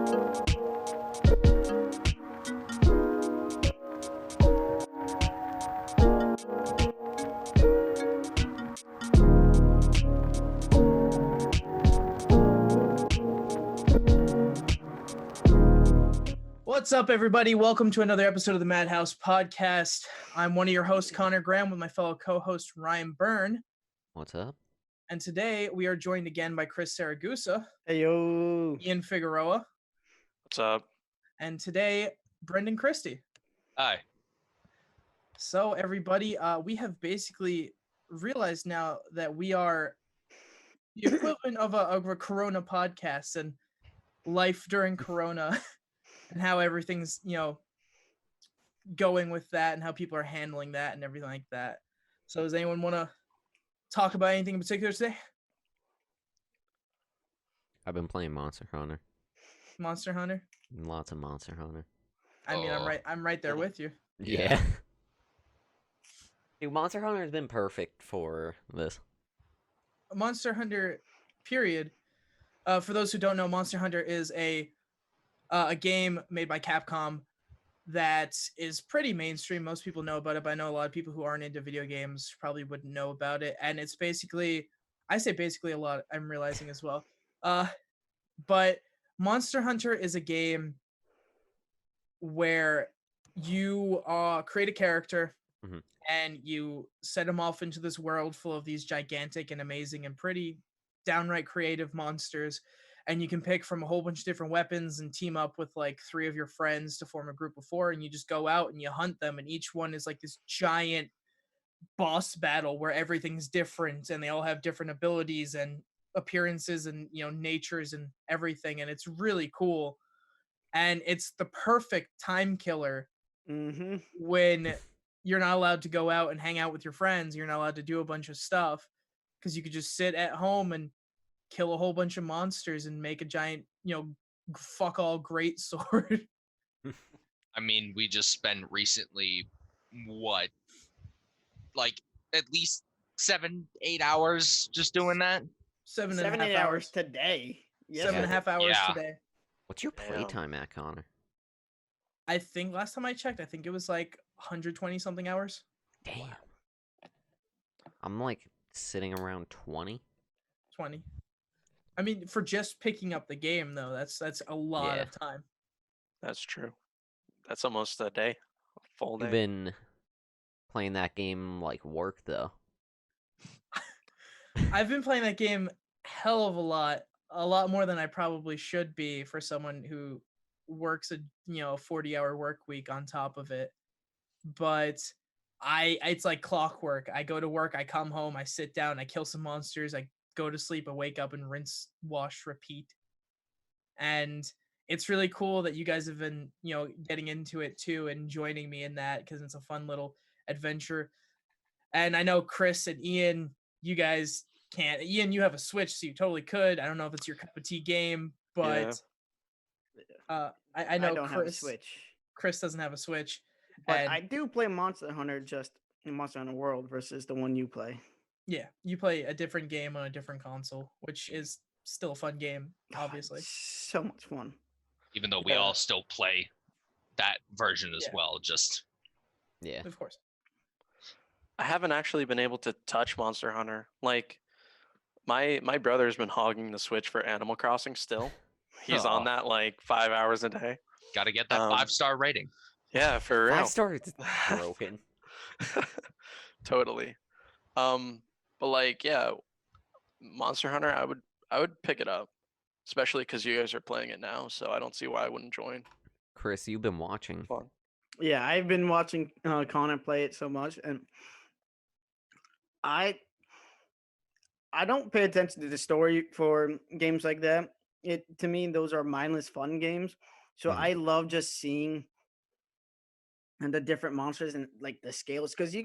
What's up, everybody? Welcome to another episode of the Madhouse podcast. I'm one of your hosts, Connor Graham, with my fellow co-host, Ryan Byrne. What's up? And today we are joined again by Chris Saragusa. Hey, yo. Ian Figueroa. What's up? And today, Brendan Christie. Hi. So, everybody, we have basically realized now that we are the equivalent of a Corona podcast and life during Corona. And how everything's, going with that and how people are handling that and everything like that. So does anyone want to talk about anything in particular today? I've been playing Monster Hunter. Monster Hunter? Lots of Monster Hunter. I mean, I'm right there with you. Yeah. Dude, Monster Hunter has been perfect for this. Monster Hunter, period. For those who don't know, Monster Hunter is a game made by Capcom that is pretty mainstream. Most people know about it, but I know a lot of people who aren't into video games probably wouldn't know about it. And it's basically, I say basically a lot, I'm realizing as well. But Monster Hunter is a game where you create a character and you set him off into this world full of these gigantic and amazing and pretty downright creative monsters. And you can pick from a whole bunch of different weapons and team up with like 3 of your friends to form a group of 4, and you just go out and you hunt them, and each one is like this giant boss battle where everything's different and they all have different abilities and appearances and natures and everything, and it's really cool. And it's the perfect time killer when you're not allowed to go out and hang out with your friends. You're not allowed to do a bunch of stuff because you could just sit at home and kill a whole bunch of monsters and make a giant, fuck all great sword. I mean, we just spent recently, like at least 7-8 hours just doing that? 7.5 hours today. Yes. 7.5 hours today. What's your playtime at, Connor? I think last time I checked, I think it was like 120 something hours. Damn. I'm like sitting around 20. 20. I mean, for just picking up the game, though, that's a lot of time. That's true. That's almost a day, a full day. You've been playing that game like work, though. I've been playing that game hell of a lot more than I probably should be for someone who works a 40-hour work week on top of it. But it's like clockwork. I go to work, I come home, I sit down, I kill some monsters, I go to sleep, I wake up and rinse, wash, repeat. And it's really cool that you guys have been, getting into it too and joining me in that, because it's a fun little adventure. And I know Chris and Ian, you guys can't. Ian, you have a Switch, so you totally could. I don't know if it's your cup of tea game, but I know I don't have a Switch. Chris doesn't have a Switch. But I do play Monster Hunter, just in Monster Hunter World versus the one you play. Yeah, you play a different game on a different console, which is still a fun game, obviously. So much fun. Even though we all still play that version as well, just... Yeah. Of course. I haven't actually been able to touch Monster Hunter. Like, my brother's been hogging the Switch for Animal Crossing still. He's on that like 5 hours a day. Gotta get that 5-star rating. Yeah, for real. 5 stars broken. Totally. But like, yeah, Monster Hunter, I would pick it up, especially because you guys are playing it now. So I don't see why I wouldn't join. Chris, you've been watching. Fun. Yeah, I've been watching Connor play it so much, and I don't pay attention to the story for games like that. To me, those are mindless fun games. So I love just seeing the different monsters and like the scales, because you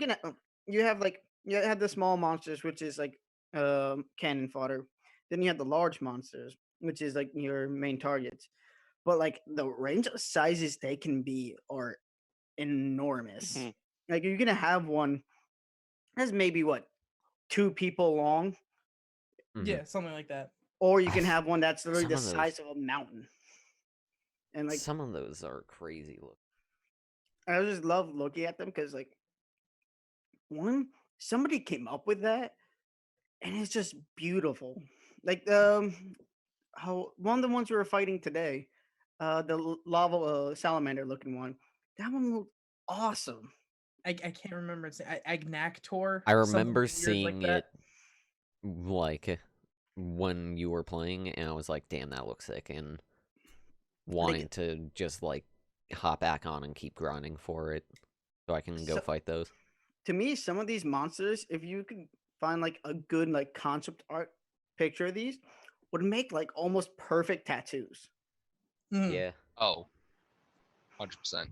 have the small monsters, which is like cannon fodder. Then you have the large monsters, which is like your main targets. But like the range of sizes they can be are enormous. Like you're gonna have one that's maybe 2 people long. Yeah, something like that. Or you can have one that's literally the Some of size of a mountain. And like some of those are crazy look. I just love looking at them because like somebody came up with that and it's just beautiful. Like how one of the ones we were fighting today, the lava salamander looking one, that one looked awesome. I can't remember its name. Agnactor. I something remember weird seeing like that. it like when you were playing, and I was like, "Damn, that looks sick," and wanting to just like hop back on and keep grinding for it so I can go fight those. To me, some of these monsters, if you could find like a good like concept art picture of these, would make like almost perfect tattoos. Yeah. Oh, 100%.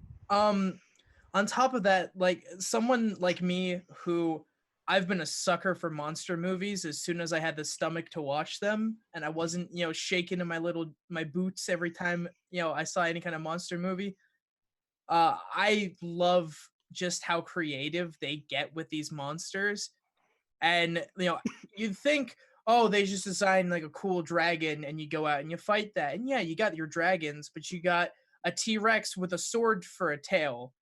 On top of that, like someone like me who I've been a sucker for monster movies as soon as I had the stomach to watch them, and I wasn't, shaking in my boots every time, I saw any kind of monster movie. I love just how creative they get with these monsters. And you'd think, oh, they just designed like a cool dragon and you go out and you fight that. And yeah, you got your dragons, but you got a T-Rex with a sword for a tail,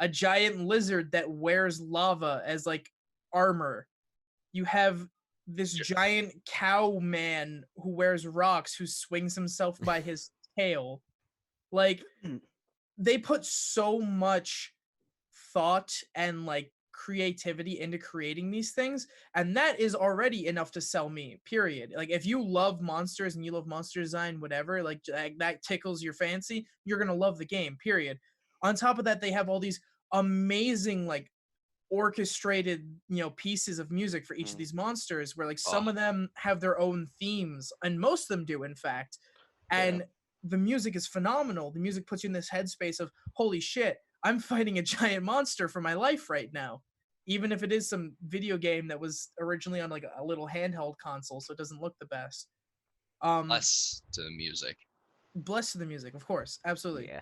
a giant lizard that wears lava as like armor. You have this giant cow man who wears rocks who swings himself by his tail. Like they put so much thought and like creativity into creating these things, and that is already enough to sell me, period. Like if you love monsters and you love monster design, whatever, like that tickles your fancy, you're gonna love the game, period. On top of that, they have all these amazing like orchestrated pieces of music for each of these monsters, where like some of them have their own themes, and most of them do, in fact. And the music is phenomenal. The music puts you in this headspace of, holy shit, I'm fighting a giant monster for my life right now. Even if it is some video game that was originally on like a little handheld console, so it doesn't look the best. Less to the music. Bless to the music, of course, absolutely. Yeah.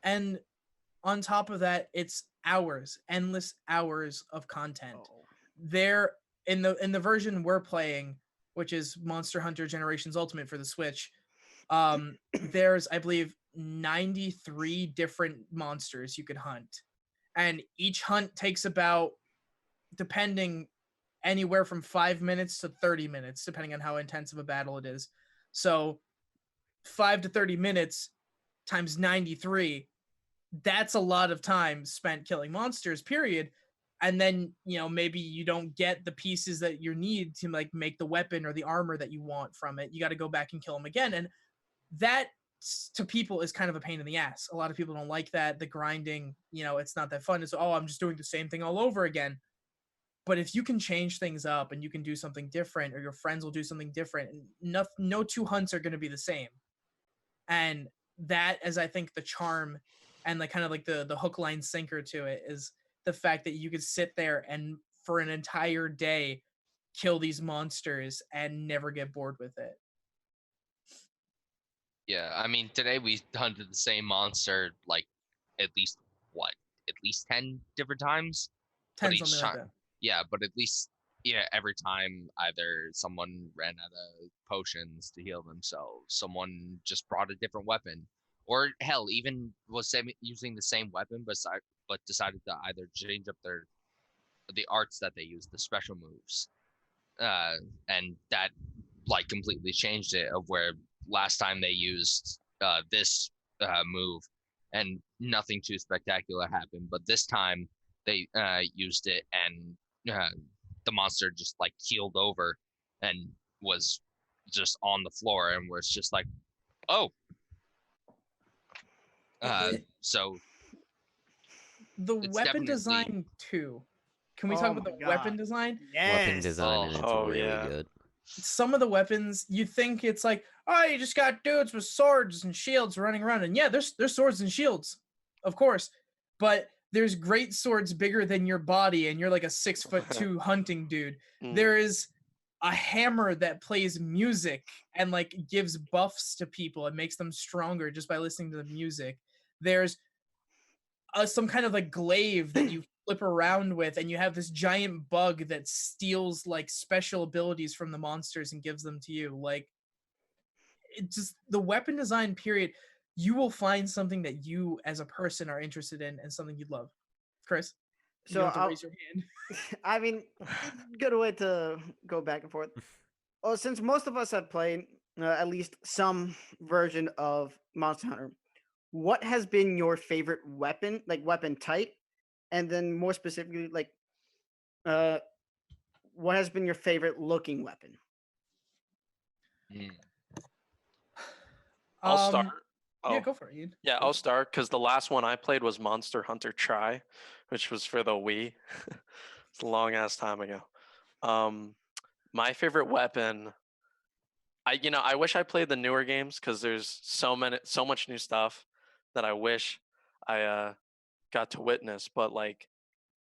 And on top of that, it's endless hours of content. There in the version we're playing, which is Monster Hunter Generations Ultimate for the Switch, there's, I believe, 93 different monsters you could hunt. And each hunt takes about, depending, anywhere from 5 minutes to 30 minutes, depending on how intensive a battle it is. So 5 to 30 minutes times 93, that's a lot of time spent killing monsters, period. And then, maybe you don't get the pieces that you need to like make the weapon or the armor that you want from it. You got to go back and kill them again. And that to people is kind of a pain in the ass. A lot of people don't like that. The grinding, it's not that fun. It's, oh, I'm just doing the same thing all over again. But if you can change things up and you can do something different, or your friends will do something different, no two hunts are going to be the same. And that is, I think, the charm and like kind of like the hook, line, sinker to it, is the fact that you could sit there and for an entire day kill these monsters and never get bored with it. Yeah, I mean, today we hunted the same monster like at least 10 different times. 10, something like that. Yeah, but at least every time either someone ran out of potions to heal themselves, someone just brought a different weapon, or hell, even was using the same weapon but decided to either change up the arts that they use, the special moves, and that like completely changed it. Of where last time they used this move and nothing too spectacular happened, but this time they used it and the monster just like keeled over and was just on the floor, and was just like, oh. So the weapon design too. Can we talk about the weapon design? Yes. Weapon design, and it's really good. Some of the weapons, you think it's like, oh, you just got dudes with swords and shields running around. And yeah, there's swords and shields, of course. But there's great swords bigger than your body, and you're like a 6'2" hunting dude. There is a hammer that plays music and like gives buffs to people and makes them stronger just by listening to the music. There's some kind of like glaive that you flip around with, and you have this giant bug that steals like special abilities from the monsters and gives them to you. Like, it just, the weapon design, period. you will find something that you as a person are interested in and something you'd love. Chris, you So don't have to raise your hand. I mean, good way to go back and forth. Well, since most of us have played at least some version of Monster Hunter, what has been your favorite weapon, like weapon type, and then more specifically, like, uh, what has been your favorite looking weapon? Mm. I'll start. Yeah, Oh, go for it, Ian. yeah, Go I'll for it. start because the last one I played was Monster Hunter Tri, which was for the Wii. It's a long ass time ago. My favorite weapon. I wish I played the newer games because there's so much new stuff that I wish I got to witness. But like,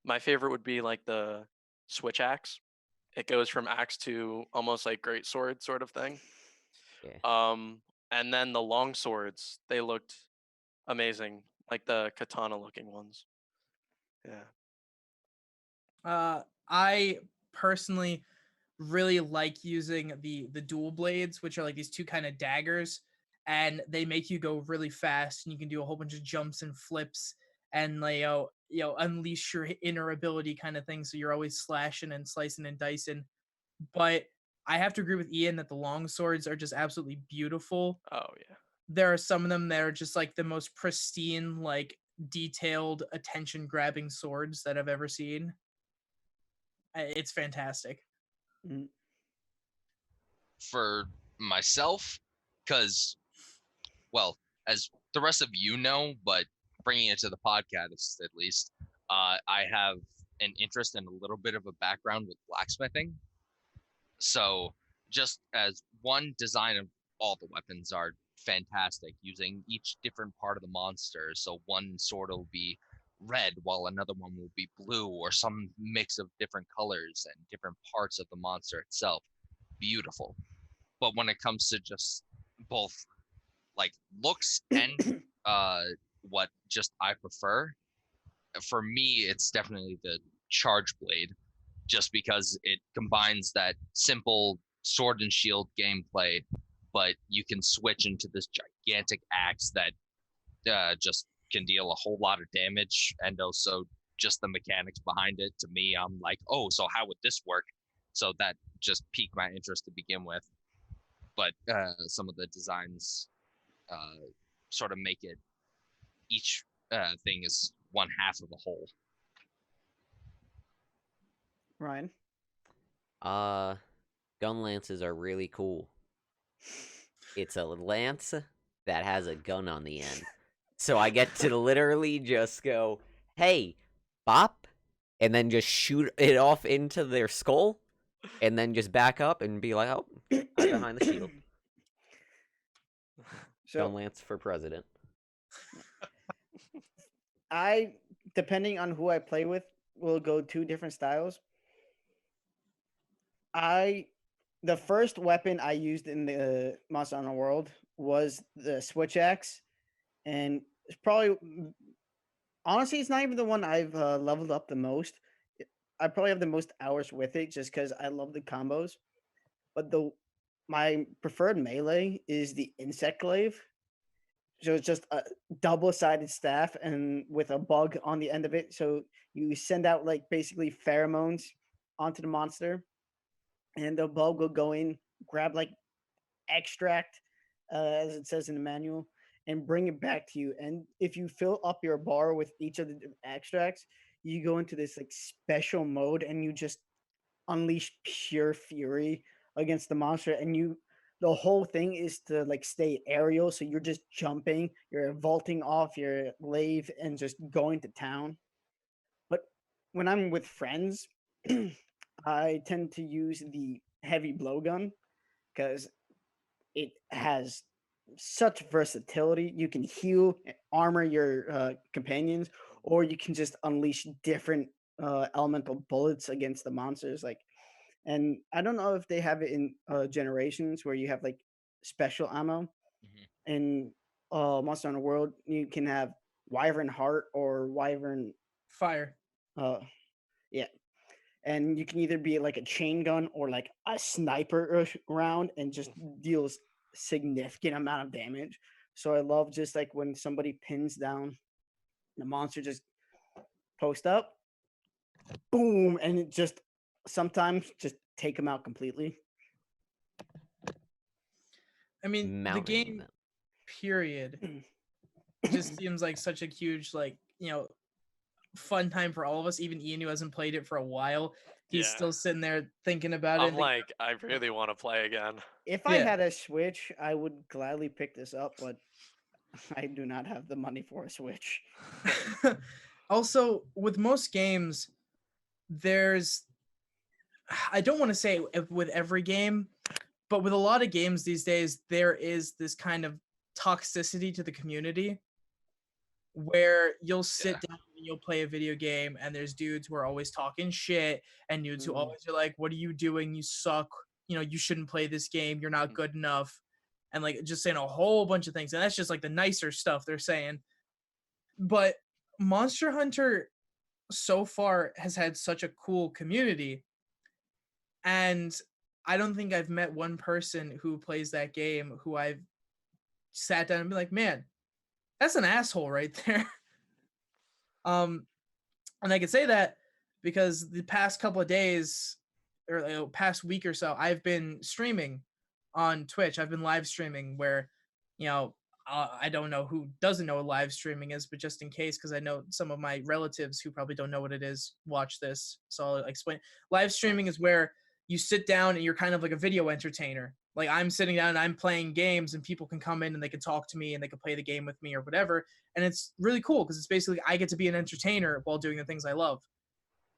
my favorite would be like the switch axe. It goes from axe to almost like great sword sort of thing. Yeah. And then the long swords, they looked amazing, like the katana looking ones. Yeah. I personally really like using the dual blades, which are like these two kind of daggers, and they make you go really fast, and you can do a whole bunch of jumps and flips, and like unleash your inner ability kind of thing. So you're always slashing and slicing and dicing. But I have to agree with Ian that the long swords are just absolutely beautiful. Oh yeah. There are some of them that are just like the most pristine, like detailed, attention grabbing swords that I've ever seen. It's fantastic. Mm. For myself, because, well, as the rest of you know, but bringing it to the podcast at least, I have an interest and a little bit of a background with blacksmithing. So just as one design of all the weapons are fantastic, using each different part of the monster. So one sword will be red while another one will be blue, or some mix of different colors and different parts of the monster itself. Beautiful. But when it comes to just both like looks and what just I prefer, for me it's definitely the charge blade, just because it combines that simple sword and shield gameplay, but you can switch into this gigantic axe that just can deal a whole lot of damage, and also just the mechanics behind it. To me, I'm like, oh, so how would this work? So that just piqued my interest to begin with. But some of the designs sort of make it, each thing is one half of a whole. Ryan? Gun lances are really cool. It's a lance that has a gun on the end. So I get to literally just go, hey, bop, and then just shoot it off into their skull, and then just back up and be like, oh, I'm behind the shield. So Gun lance for president. I, depending on who I play with, will go two different styles. The first weapon I used in the Monster Hunter world was the switch axe, and it's probably, honestly, it's not even the one I've leveled up the most. I probably have the most hours with it just because I love the combos. But my preferred melee is the insect glaive. So it's just a double-sided staff and with a bug on the end of it. So you send out like basically pheromones onto the monster, and the bug will go in, grab like extract, as it says in the manual, and bring it back to you. And if you fill up your bar with each of the extracts, you go into this like special mode, and you just unleash pure fury against the monster. And the whole thing is to like stay aerial, so you're just jumping, you're vaulting off your lathe and just going to town. But when I'm with friends, I tend to use the heavy blowgun because it has such versatility. You can heal, armor your companions, or you can just unleash different elemental bullets against the monsters. Like, and I don't know if they have it in generations where you have like special ammo. Mm-hmm. In Monster Hunter World, you can have Wyvern Heart or Wyvern Fire. uh yeah, and you can either be like a chain gun or like a sniper round and just deals significant amount of damage. So I love just like when somebody pins down the monster, just post up, boom, and it just sometimes just take them out completely. I mean, the Mounting game them. period just seems like such a huge, like, fun time for all of us. Even Ian, who hasn't played it for a while, he's Yeah. still sitting there thinking about it. I'm like, I really want to play again. If I Yeah. had a Switch, I would gladly pick this up, but I do not have the money for a Switch. Also, with most games, there's, I don't want to say with every game, but with a lot of games these days, there is this kind of toxicity to the community where you'll sit Yeah. down and you'll play a video game and there's dudes who are always talking shit and dudes who always are like, what are you doing? You suck. You shouldn't play this game. You're not good enough. And like just saying a whole bunch of things. And that's just like the nicer stuff they're saying. But Monster Hunter so far has had such a cool community. And I don't think I've met one person who plays that game who I've sat down and be like, man, that's an asshole right there. And I can say that because the past couple of days or past week or so, I've been streaming on Twitch. I've been live streaming where, I don't know who doesn't know what live streaming is, but just in case, because I know some of my relatives who probably don't know what it is watch this, so I'll explain. Live streaming is where you sit down and you're kind of like a video entertainer. Like I'm sitting down and I'm playing games and people can come in and they can talk to me and they can play the game with me or whatever. And it's really cool because it's basically I get to be an entertainer while doing the things I love.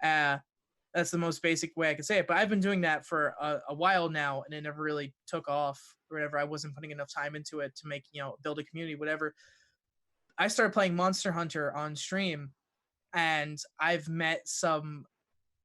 That's the most basic way I could say it. But I've been doing that for a while now, and it never really took off or whatever. I wasn't putting enough time into it to make, build a community, whatever. I started playing Monster Hunter on stream, and I've met some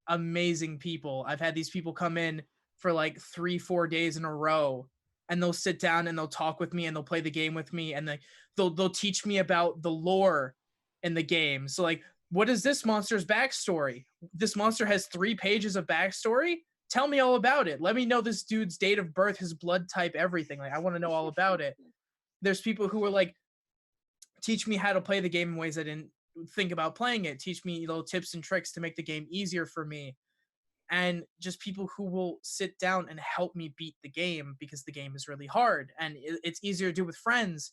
amazing people. I've had these people come in for like 3-4 days in a row, and they'll sit down and they'll talk with me and they'll play the game with me, and they'll teach me about the lore in the game. So like, what is this monster's backstory? This monster has 3 pages of backstory. Tell me all about it. Let me know this dude's date of birth, his blood type, everything. Like I want to know all about it. There's people who are like, teach me how to play the game in ways I didn't think about playing it. Teach me little tips and tricks to make the game easier for me. And just people who will sit down and help me beat the game because the game is really hard. And it's easier to do with friends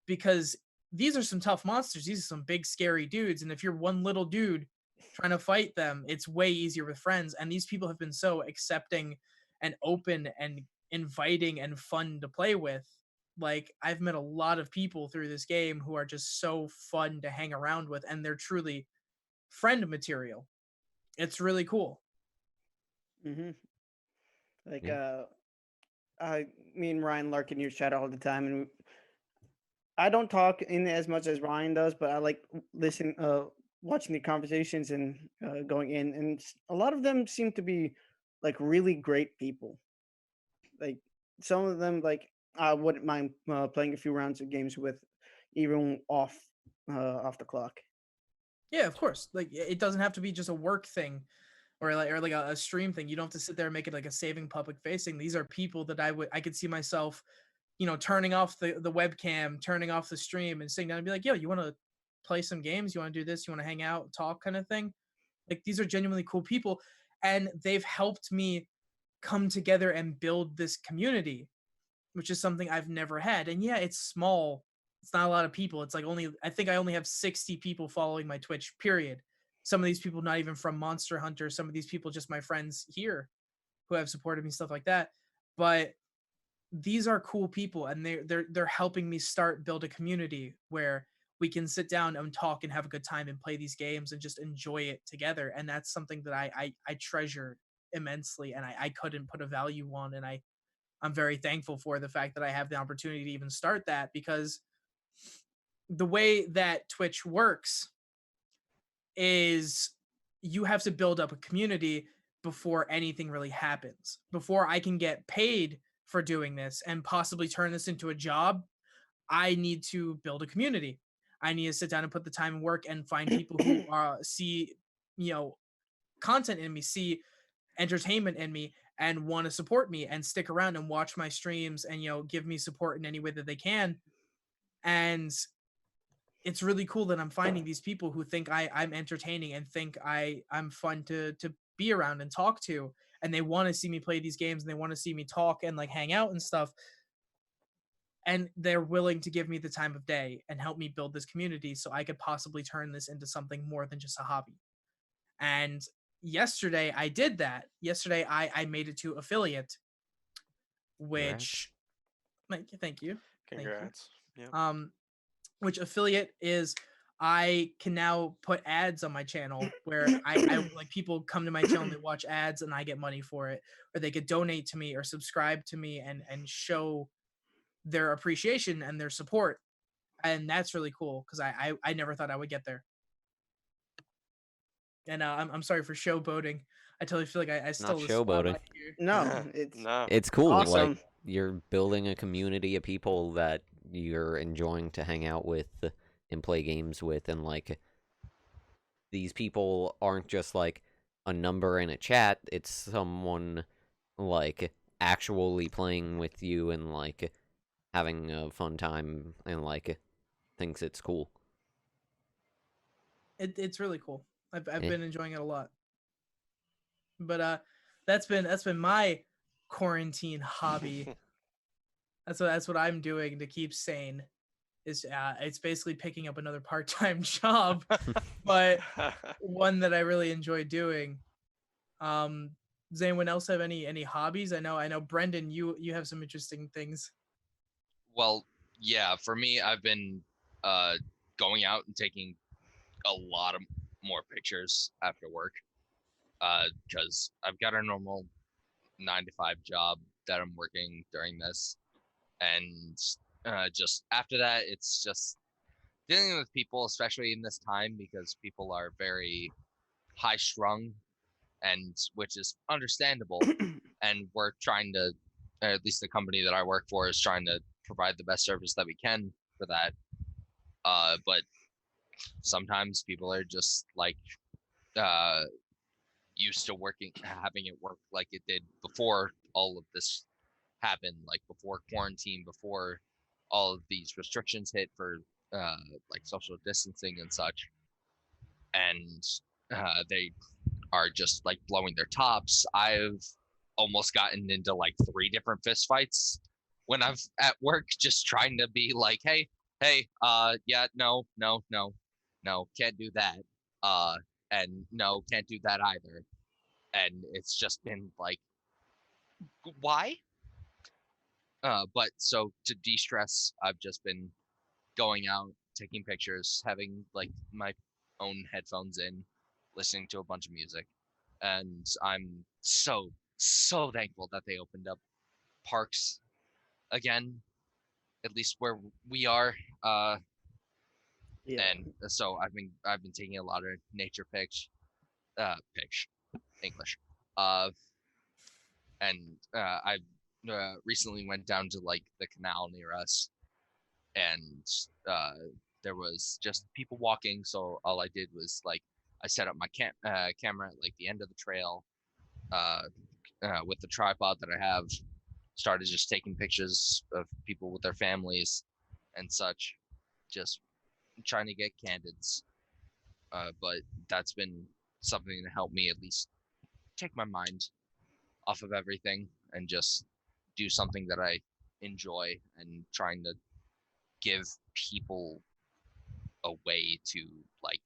because these are some tough monsters. These are some big, scary dudes. And if you're one little dude trying to fight them, it's way easier with friends. And these people have been so accepting and open and inviting and fun to play with. Like, I've met a lot of people through this game who are just so fun to hang around with, and they're truly friend material. It's really cool. Like, me and Ryan lurk in your chat all the time, and I don't talk in as much as Ryan does, but I like watching the conversations and going in, and a lot of them seem to be like really great people. Like some of them, like I wouldn't mind playing a few rounds of games with, even off the clock. Yeah, of course. Like it doesn't have to be just a work thing or like a stream thing. You don't have to sit there and make it like a saving public facing. These are people that I could see myself, turning off the webcam, turning off the stream and sitting down and be like, yo, you want to play some games? You want to do this? You want to hang out, talk kind of thing? Like these are genuinely cool people, and they've helped me come together and build this community, which is something I've never had. And yeah, it's small. It's not a lot of people. It's like I think I only have 60 people following my Twitch, period. Some of these people not even from Monster Hunter. Some of these people just my friends here who have supported me, stuff like that. But these are cool people, and they're helping me build a community where we can sit down and talk and have a good time and play these games and just enjoy it together. And that's something that I treasure immensely, and I couldn't put a value on. And I'm very thankful for the fact that I have the opportunity to even start that, because the way that Twitch works is you have to build up a community before anything really happens. Before I can get paid for doing this and possibly turn this into a job, I need to build a community. I need to sit down and put the time and work and find people who see, content in me, see entertainment in me, and want to support me and stick around and watch my streams and give me support in any way that they can. And it's really cool that I'm finding these people who think I'm entertaining and think I'm fun to be around and talk to, and they want to see me play these games and they want to see me talk and like hang out and stuff, and they're willing to give me the time of day and help me build this community so I could possibly turn this into something more than just a hobby. And yesterday I did that. Yesterday I made it to affiliate, which thank you. Congrats. Yeah. Which affiliate is, I can now put ads on my channel where I like people come to my channel and they watch ads and I get money for it, or they could donate to me or subscribe to me and show their appreciation and their support. And that's really cool because I never thought I would get there. And I'm sorry for showboating. I totally feel like I stole Not the showboating. spotlight here. No, No. It's cool. Awesome. Like, you're building a community of people that you're enjoying to hang out with and play games with, and like, these people aren't just like a number in a chat. It's someone like actually playing with you and like having a fun time and like thinks it's cool. It's really cool. I've Yeah. been enjoying it a lot. But that's been my quarantine hobby. That's what I'm doing to keep sane. Is it's basically picking up another part-time job, but one that I really enjoy doing. Does anyone else have any hobbies? I know Brendan, you have some interesting things. Well, yeah, for me, I've been going out and taking a lot of more pictures after work because I've got a normal 9 to 5 job that I'm working during this, and just after that, it's just dealing with people, especially in this time, because people are very high strung, and which is understandable. And we're trying to, at least the company that I work for is trying to provide the best service that we can for that. But sometimes people are just like used to having it work like it did before all of this happened, like before quarantine, before all of these restrictions hit for like social distancing and such. And they are just like blowing their tops. I've almost gotten into like 3 different fist fights when I've at work, just trying to be like, hey, yeah, no, can't do that. And no, can't do that either. And it's just been like, why? But so to de-stress, I've just been going out, taking pictures, having like my own headphones in, listening to a bunch of music. And I'm so thankful that they opened up parks again, at least where we are. Yeah. And so I've been taking a lot of nature pics, English. And I recently went down to like the canal near us, and there was just people walking. So all I did was like I set up my camera at like the end of the trail with the tripod that I have. Started just taking pictures of people with their families and such, just trying to get candids. But that's been something to help me at least take my mind off of everything and just do something that I enjoy, and trying to give people a way to like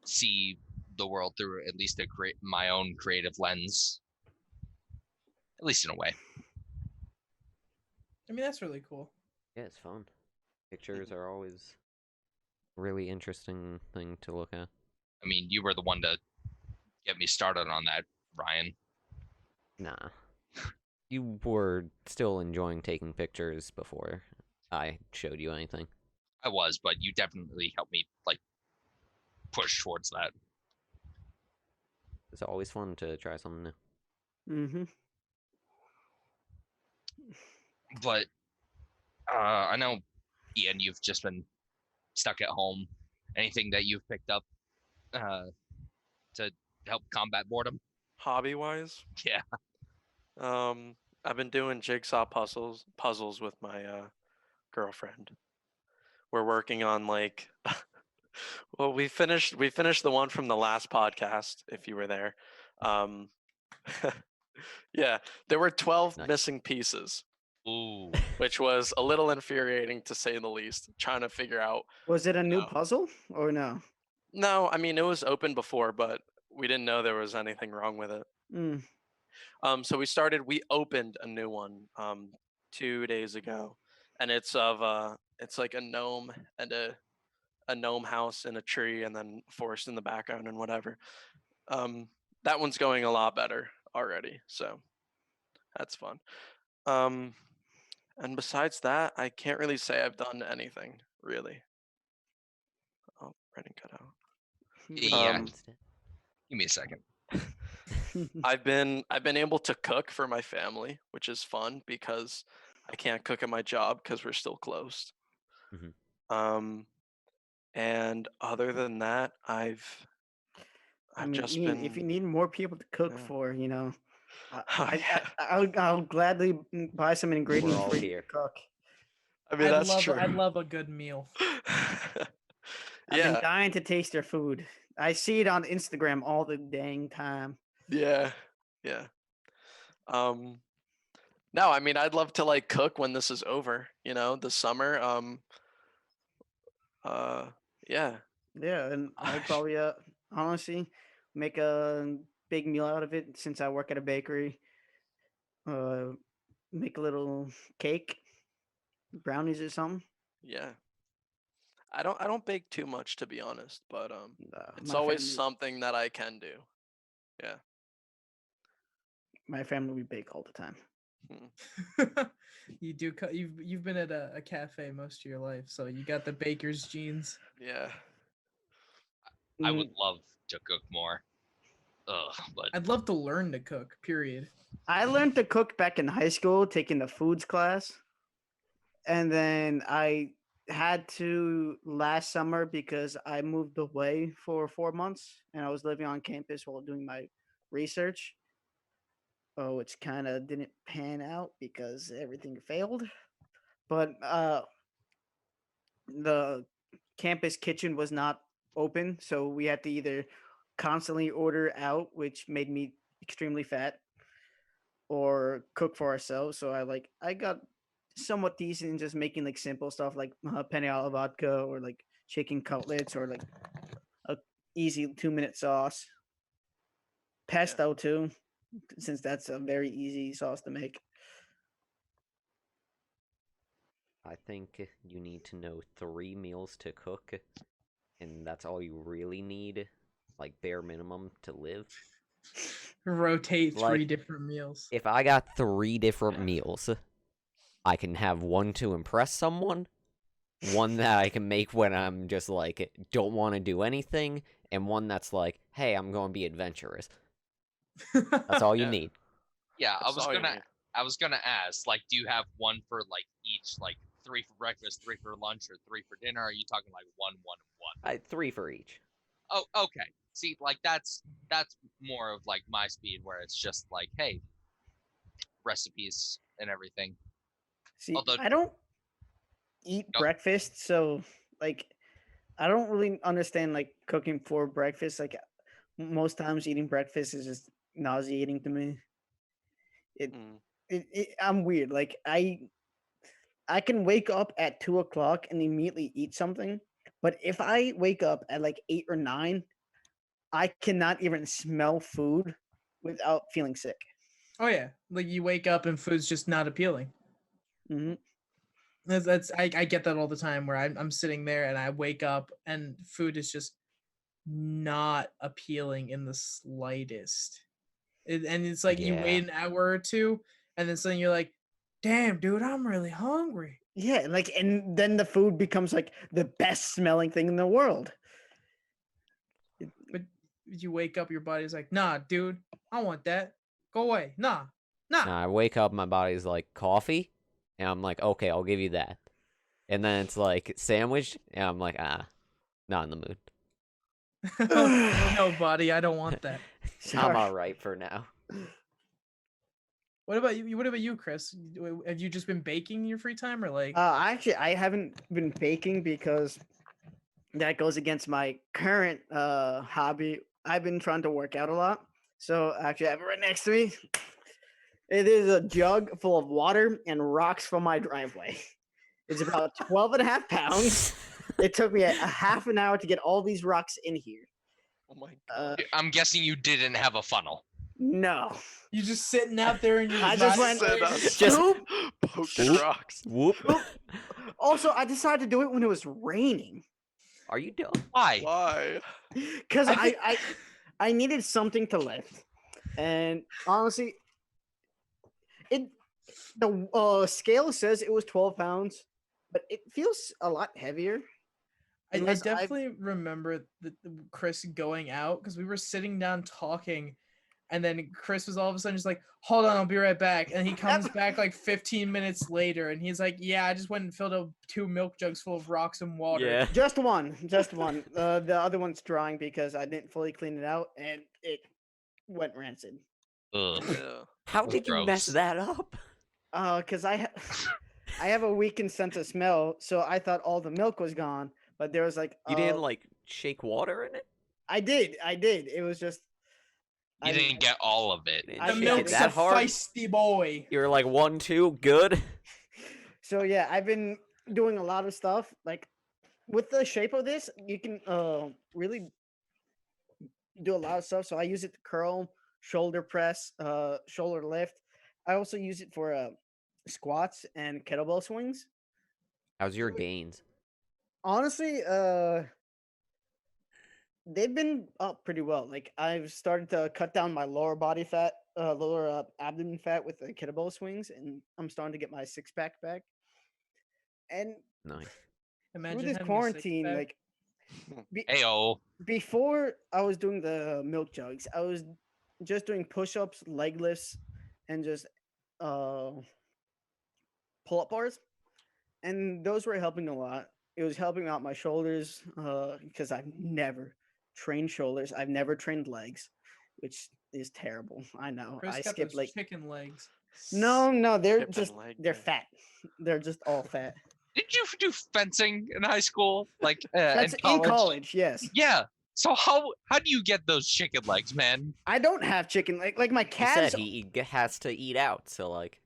see the world through at least my own creative lens, at least in a way. I mean, that's really cool. Yeah, it's fun. Pictures are always a really interesting thing to look at. I mean, you were the one to get me started on that, Ryan. Nah. You were still enjoying taking pictures before I showed you anything. I was, but you definitely helped me like push towards that. It's always fun to try something new. Mm-hmm. But I know, Ian, you've just been stuck at home. Anything that you've picked up to help combat boredom? Hobby wise, Yeah. I've been doing jigsaw puzzles with my girlfriend. we're working on like well, we finished the one from the last podcast, if you were there. Yeah, there were 12 Nice. missing pieces, Ooh. which was a little infuriating to say the least, trying to figure out. Was it a new Oh. puzzle or no? No, I mean, it was open before, but we didn't know there was anything wrong with it. Mm. So we opened a new one 2 days ago, and it's like a gnome and a gnome house in a tree, and then forest in the background and whatever. That one's going a lot better already, so that's fun. And besides that, I can't really say I've done anything really. Oh, Brendan cut out. Yeah. Um, Give me a second. I've been able to cook for my family, which is fun because I can't cook at my job because we're still closed. Mhm. And other than that, I've I mean, just Ian, been. if you need more people to cook Yeah. for, Oh, yeah. I'll gladly buy some ingredients all for you here. to cook. I mean, that's true. I'd love a good meal. I've been Yeah, dying to taste your food. I see it on Instagram all the dang time. yeah. No, I mean, I'd love to like cook when this is over. The summer. Yeah. Yeah, and I'd Gosh. probably honestly make a big meal out of it since I work at a bakery. Make a little cake, brownies or something. Yeah. I don't bake too much, to be honest, but it's My always family, something that I can do. Yeah. my family, we bake all the time. You do. You've been at a cafe most of your life, so you got the baker's genes. Yeah. I would love to cook more. But I'd love to learn to cook. Period. I learned to cook back in high school, taking the foods class, and then I had to last summer because I moved away for 4 months and I was living on campus while doing my research. Oh, which kind of didn't pan out because everything failed. But the campus kitchen was not open, so we had to either constantly order out, which made me extremely fat, or cook for ourselves. So I got somewhat decent in just making like simple stuff like penne alla vodka or like chicken cutlets or like a easy 2-minute sauce. Pesto too, since that's a very easy sauce to make. I think you need to know 3 meals to cook, and that's all you really need, like bare minimum to live. Rotate 3 Like, different meals. If I got 3 different meals, I can have one to impress someone, one that I can make when I'm just like don't want to do anything, and one that's like, hey, I'm going to be adventurous. That's all you Yeah. need. yeah, That's all you need. I was gonna ask, like, do you have one for like each, like 3 for breakfast, 3 for lunch, or 3 for dinner? Or are you talking like one, and 1? 3 for each. Oh, okay. See, like that's more of like my speed, where it's just like, hey, recipes and everything. See, Although, I don't eat Nope. breakfast, so like I don't really understand like cooking for breakfast. Like most times eating breakfast is just nauseating to me. It, Mm. I'm weird. Like I can wake up at 2 o'clock and immediately eat something, but if I wake up at like 8 or 9, I cannot even smell food without feeling sick. Oh yeah, like you wake up and food's just not appealing. Hmm. I get that all the time where I'm sitting there and I wake up and food is just not appealing in the slightest. And it's like you Yeah. wait an hour or two and then suddenly you're like, damn, dude, I'm really hungry. Yeah, like and then the food becomes like the best smelling thing in the world. But you wake up, your body's like, nah, dude, I want that. Go away. Nah. And I wake up, my body's like, coffee? And I'm like, okay, I'll give you that. And then it's like, sandwich? And I'm like, not in the mood. No, buddy, I don't want that. I'm alright for now. What about you? What about you, Chris? Have you just been baking in your free time, or like? Actually, I haven't been baking because that goes against my current hobby. I've been trying to work out a lot. So actually, I have it right next to me. It is a jug full of water and rocks from my driveway. It's about 12 and a half pounds. It took me a half an hour to get all these rocks in here. Oh my god. I'm guessing you didn't have a funnel. No. You just sitting out there in your I just went driveway? scoop. Poking rocks. Whoop. Also, I decided to do it when it was raining. Are you dumb? Why? Why? Because I needed something to lift. And honestly, the scale says it was 12 pounds, but it feels a lot heavier. I Unless I've- definitely remember Chris going out because we were sitting down talking, and then Chris was all of a sudden just like, "Hold on, I'll be right back." And he comes back like 15 minutes later, and he's like, "Yeah, I just went and filled up 2 milk jugs full of rocks and water." Yeah. Just one. The other one's drying because I didn't fully clean it out and it went rancid. Ugh. Yeah. How did you mess Gross. that up? Because I have a weakened sense of smell, so I thought all the milk was gone, but there was like You didn't like shake water in it? I did. It was just You didn't get all of it. You didn't I The shake shake it milk's that a hard? feisty boy. You were like 1, 2, good. So yeah, I've been doing a lot of stuff. Like with the shape of this, you can really do a lot of stuff. So I use it to curl, shoulder press, shoulder lift. I also use it for squats and kettlebell swings. How's your gains? Honestly, they've been up pretty well. Like I've started to cut down my lower body fat, lower abdomen fat with the kettlebell swings, and I'm starting to get my 6-pack back. And Nice. Imagine through this having a quarantine, six-pack. like Ayo. before I was doing the milk jugs, I was just doing push-ups, leg lifts, and just pull-up bars, and those were helping a lot. It was helping out my shoulders because I've never trained shoulders. I've never trained legs, which is terrible. I know. Chris I got skipped those like chicken legs. no, they're Skipping just leg they're day. fat. They're just all fat. Did you do fencing in high school? Like That's in college, yes. Yeah. So how do you get those chicken legs, man? I don't have chicken like my He calves. said he has to eat out, so like,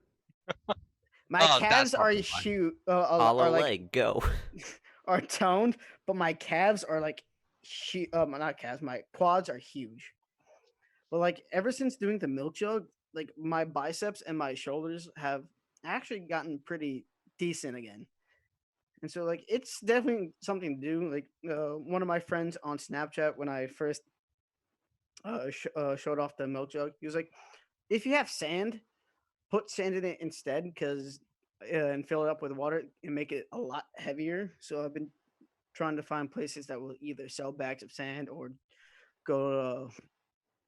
My Oh, that's calves are probably fine. a la are like leg, go. are toned, but my calves are like not calves, my quads are huge. But like ever since doing the milk jug, like my biceps and my shoulders have actually gotten pretty decent again. And so like it's definitely something to do. Like one of my friends on Snapchat when I first showed off the milk jug, he was like, if you have sand, put sand in it instead because and fill it up with water and make it a lot heavier. So I've been trying to find places that will either sell bags of sand or go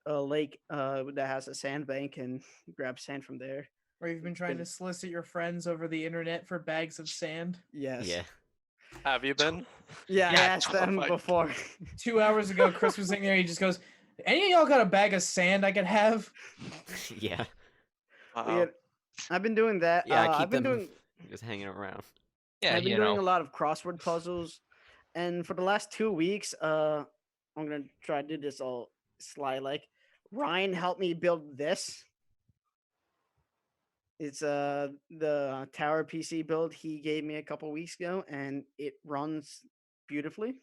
to a lake that has a sandbank and grab sand from there. Or you've been trying to solicit your friends over the internet for bags of sand. Yes. Yeah. Have you been? Yeah, I Yeah, asked oh them my before. 2 hours ago, Chris was sitting there. He just goes, "Any of y'all got a bag of sand I could have?" Yeah. Yeah, I've been doing that. Yeah, keep I've been them doing just hanging around. Yeah, I've been you doing know. a lot of crossword puzzles, and for the last 2 weeks, I'm gonna try to do this all sly like. Ryan helped me build this. It's the tower PC build he gave me a couple weeks ago, and it runs beautifully,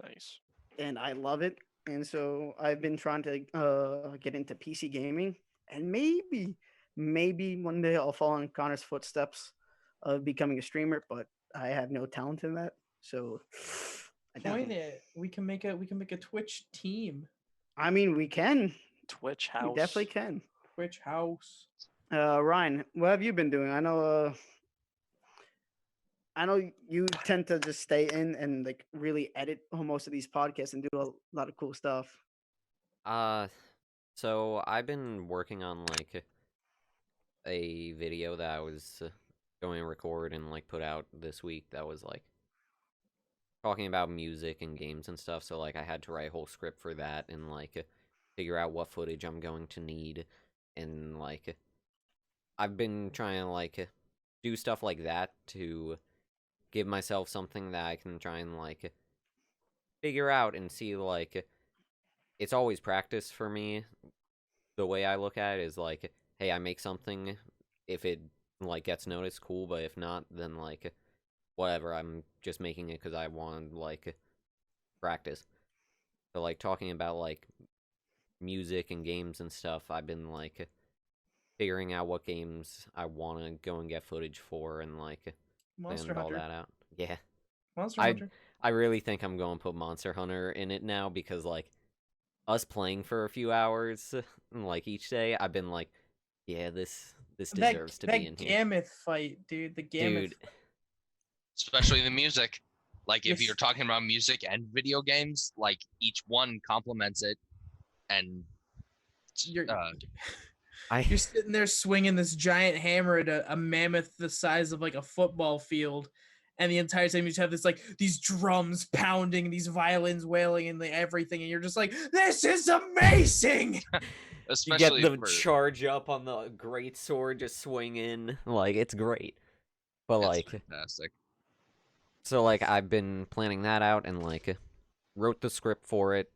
Nice. and I love it. And so I've been trying to get into PC gaming, and maybe one day I'll follow in Connor's footsteps of becoming a streamer, but I have no talent in that. So I doubt Join it. it. We can make a Twitch team. I mean, we can. Twitch We house. definitely can. Twitch house. Ryan, what have you been doing? I know you tend to just stay in and like really edit most of these podcasts and do a lot of cool stuff. So I've been working on like a video that I was going to record and like put out this week that was like talking about music and games and stuff. So like I had to write a whole script for that and like figure out what footage I'm going to need and like I've been trying to like do stuff like that to give myself something that I can try and like figure out and see. Like it's always practice for me. The way I look at it is like, hey, I make something. If it like gets noticed, cool. But if not, then like whatever. I'm just making it because I want like practice. So like talking about like music and games and stuff, I've been like figuring out what games I want to go and get footage for and like Monster planned all Hunter. that out. Yeah, Monster I Hunter. I really think I'm going to put Monster Hunter in it now because like us playing for a few hours like each day, I've been like, yeah, this deserves to be in That here. Gammoth fight, dude. The Gammoth. Dude, Especially the music. Like if Yes. you're talking about music and video games, like each one complements it, and You're I you're sitting there swinging this giant hammer at a mammoth the size of like a football field, and the entire time you just have this like these drums pounding, these violins wailing, and everything, and you're just like, this is amazing. you get especially the for charge up on the great sword just swinging, like it's great. But it's like fantastic. so like I've been planning that out and like wrote the script for it,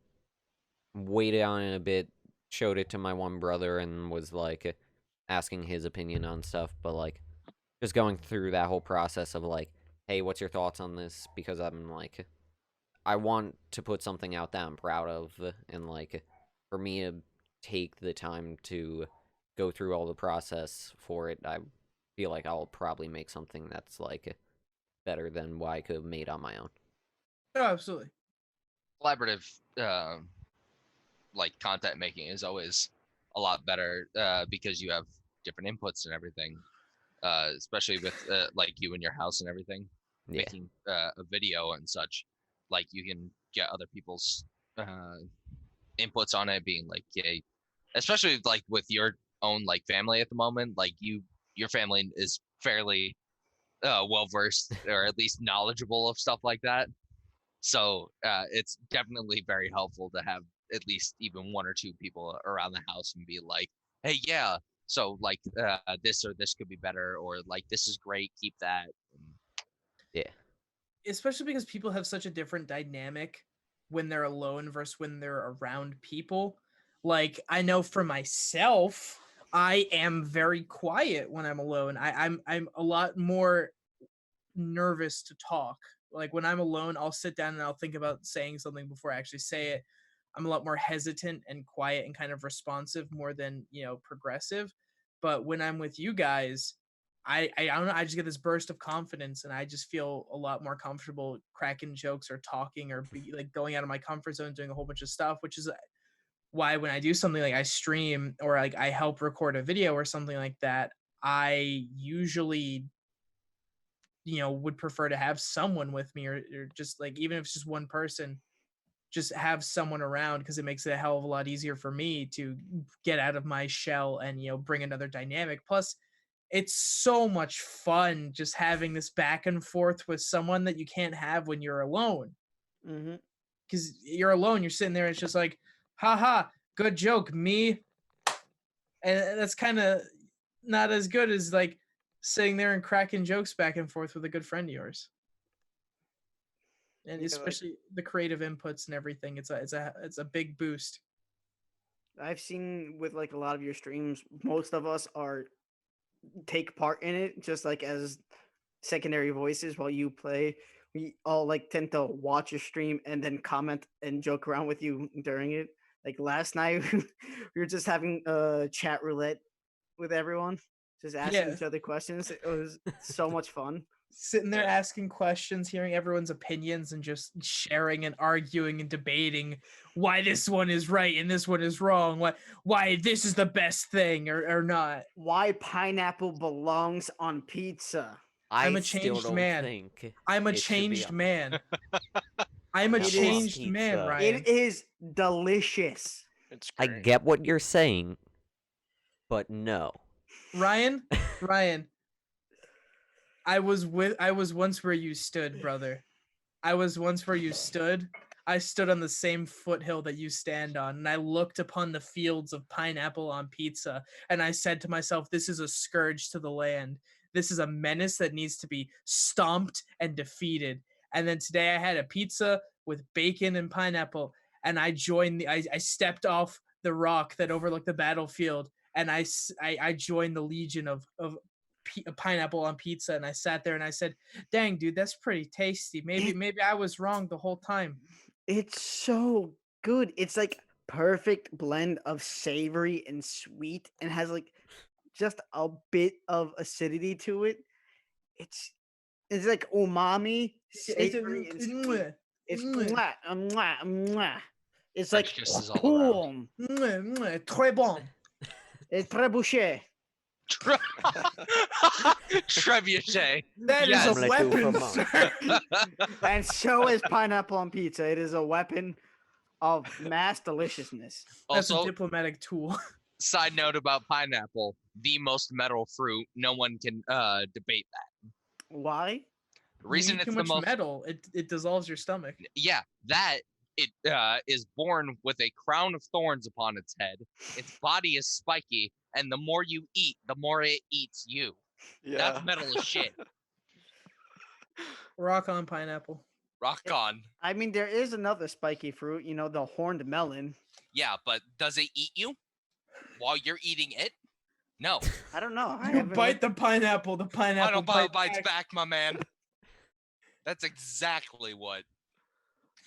waited on it a bit, showed it to my one brother and was like asking his opinion on stuff, but like just going through that whole process of like, hey, what's your thoughts on this? Because I'm like I want to put something out that I'm proud of and like for me to take the time to go through all the process for it, I feel like I'll probably make something that's like better than what I could have made on my own. Oh, absolutely. Collaborative like content making is always a lot better because you have different inputs and everything, especially with like you and your house and everything, Yeah. making a video and such. Like you can get other people's inputs on it, being like, yeah, especially like with your own like family at the moment, like your family is fairly well versed or at least knowledgeable of stuff like that. So it's definitely very helpful to have at least even one or two people around the house and be like, hey, yeah, so like this or this could be better, or like this is great, keep that. Yeah. Especially because people have such a different dynamic when they're alone versus when they're around people. Like I know for myself, I am very quiet when I'm alone. I'm a lot more nervous to talk. Like when I'm alone, I'll sit down and I'll think about saying something before I actually say it. I'm a lot more hesitant and quiet and kind of responsive more than, progressive. But when I'm with you guys, I don't know, I just get this burst of confidence and I just feel a lot more comfortable cracking jokes or talking or be like going out of my comfort zone, doing a whole bunch of stuff, which is why when I do something like I stream or like I help record a video or something like that, I usually would prefer to have someone with me or just like even if it's just one person, just have someone around because it makes it a hell of a lot easier for me to get out of my shell and bring another dynamic. Plus it's so much fun just having this back and forth with someone that you can't have when you're alone, because you're alone, you're sitting there and it's just like, haha, good joke, me. And that's kind of not as good as like sitting there and cracking jokes back and forth with a good friend of yours. And Yeah, especially the creative inputs and everything, it's a big boost. I've seen with like a lot of your streams, most of us are take part in it just like as secondary voices while you play. We all like tend to watch your stream and then comment and joke around with you during it. Like last night, we were just having a chat roulette with everyone, just asking Yeah. each other questions. It was so much fun. Sitting there asking questions, hearing everyone's opinions, and just sharing and arguing and debating why this one is right and this one is wrong, why this is the best thing or not. Why pineapple belongs on pizza. I'm I a still changed don't man. think I'm a it should be changed on- man. I'm a It is- changed man, pizza. Ryan. It is delicious. It's I great. get what you're saying, but no. Ryan, I was once where you stood, brother. I was once where you stood. I stood on the same foothill that you stand on, and I looked upon the fields of pineapple on pizza, and I said to myself, this is a scourge to the land. This is a menace that needs to be stomped and defeated. And then today I had a pizza with bacon and pineapple, and I stepped off the rock that overlooked the battlefield, and I joined the legion of pineapple on pizza, and I sat there and I said, dang, dude, that's pretty tasty. Maybe I was wrong the whole time. It's so good. It's like perfect blend of savory and sweet, and has like just a bit of acidity to it. It's like umami, savory, and sweet. It's mwah, mwah, mwah. It's French like kisses all around. Très bon. It's trebuchet. Trebuchet. That is Yes. a Omelette au weapon, fromage. sir. And so is pineapple on pizza. It is a weapon of mass deliciousness. That's a Also, diplomatic tool. side note about pineapple, the most metal fruit. No one can debate that. Why? The reason You eat it's too the much most metal, it dissolves your stomach. yeah, that it is born with a crown of thorns upon its head. Its body is spiky, and the more you eat, the more it eats you. Yeah. That's metal as shit. Rock on pineapple. Rock on. I mean, there is another spiky fruit, the horned melon. Yeah, but does it eat you while you're eating it? No. I don't know. I You haven't bite the pineapple Pineapple bites bites back. back, my man. That's exactly what.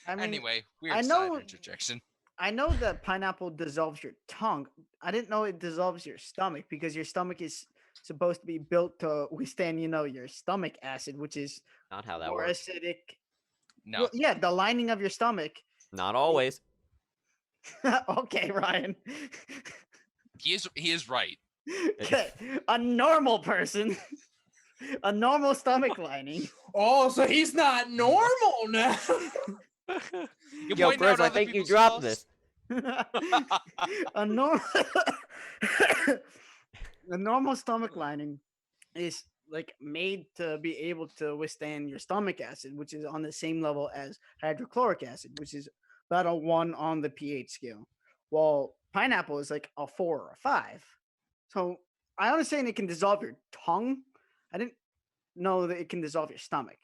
I mean, Anyway, I weird know- side interjection. I know that pineapple dissolves your tongue. I didn't know it dissolves your stomach, because your stomach is supposed to be built to withstand, your stomach acid, which is Not how that more works. acidic. No. Well, yeah, the lining of your stomach. Not always. Okay, Ryan. He is right. Okay, a normal person, a normal stomach lining. Oh, so he's not normal now. You Yo, point Chris, out I other think you people's dropped flaws? this. a normal a normal stomach lining is like made to be able to withstand your stomach acid, which is on the same level as hydrochloric acid, which is about a 1 on the pH scale. While pineapple is like a 4 or a 5. So I understand it can dissolve your tongue. I didn't know that it can dissolve your stomach.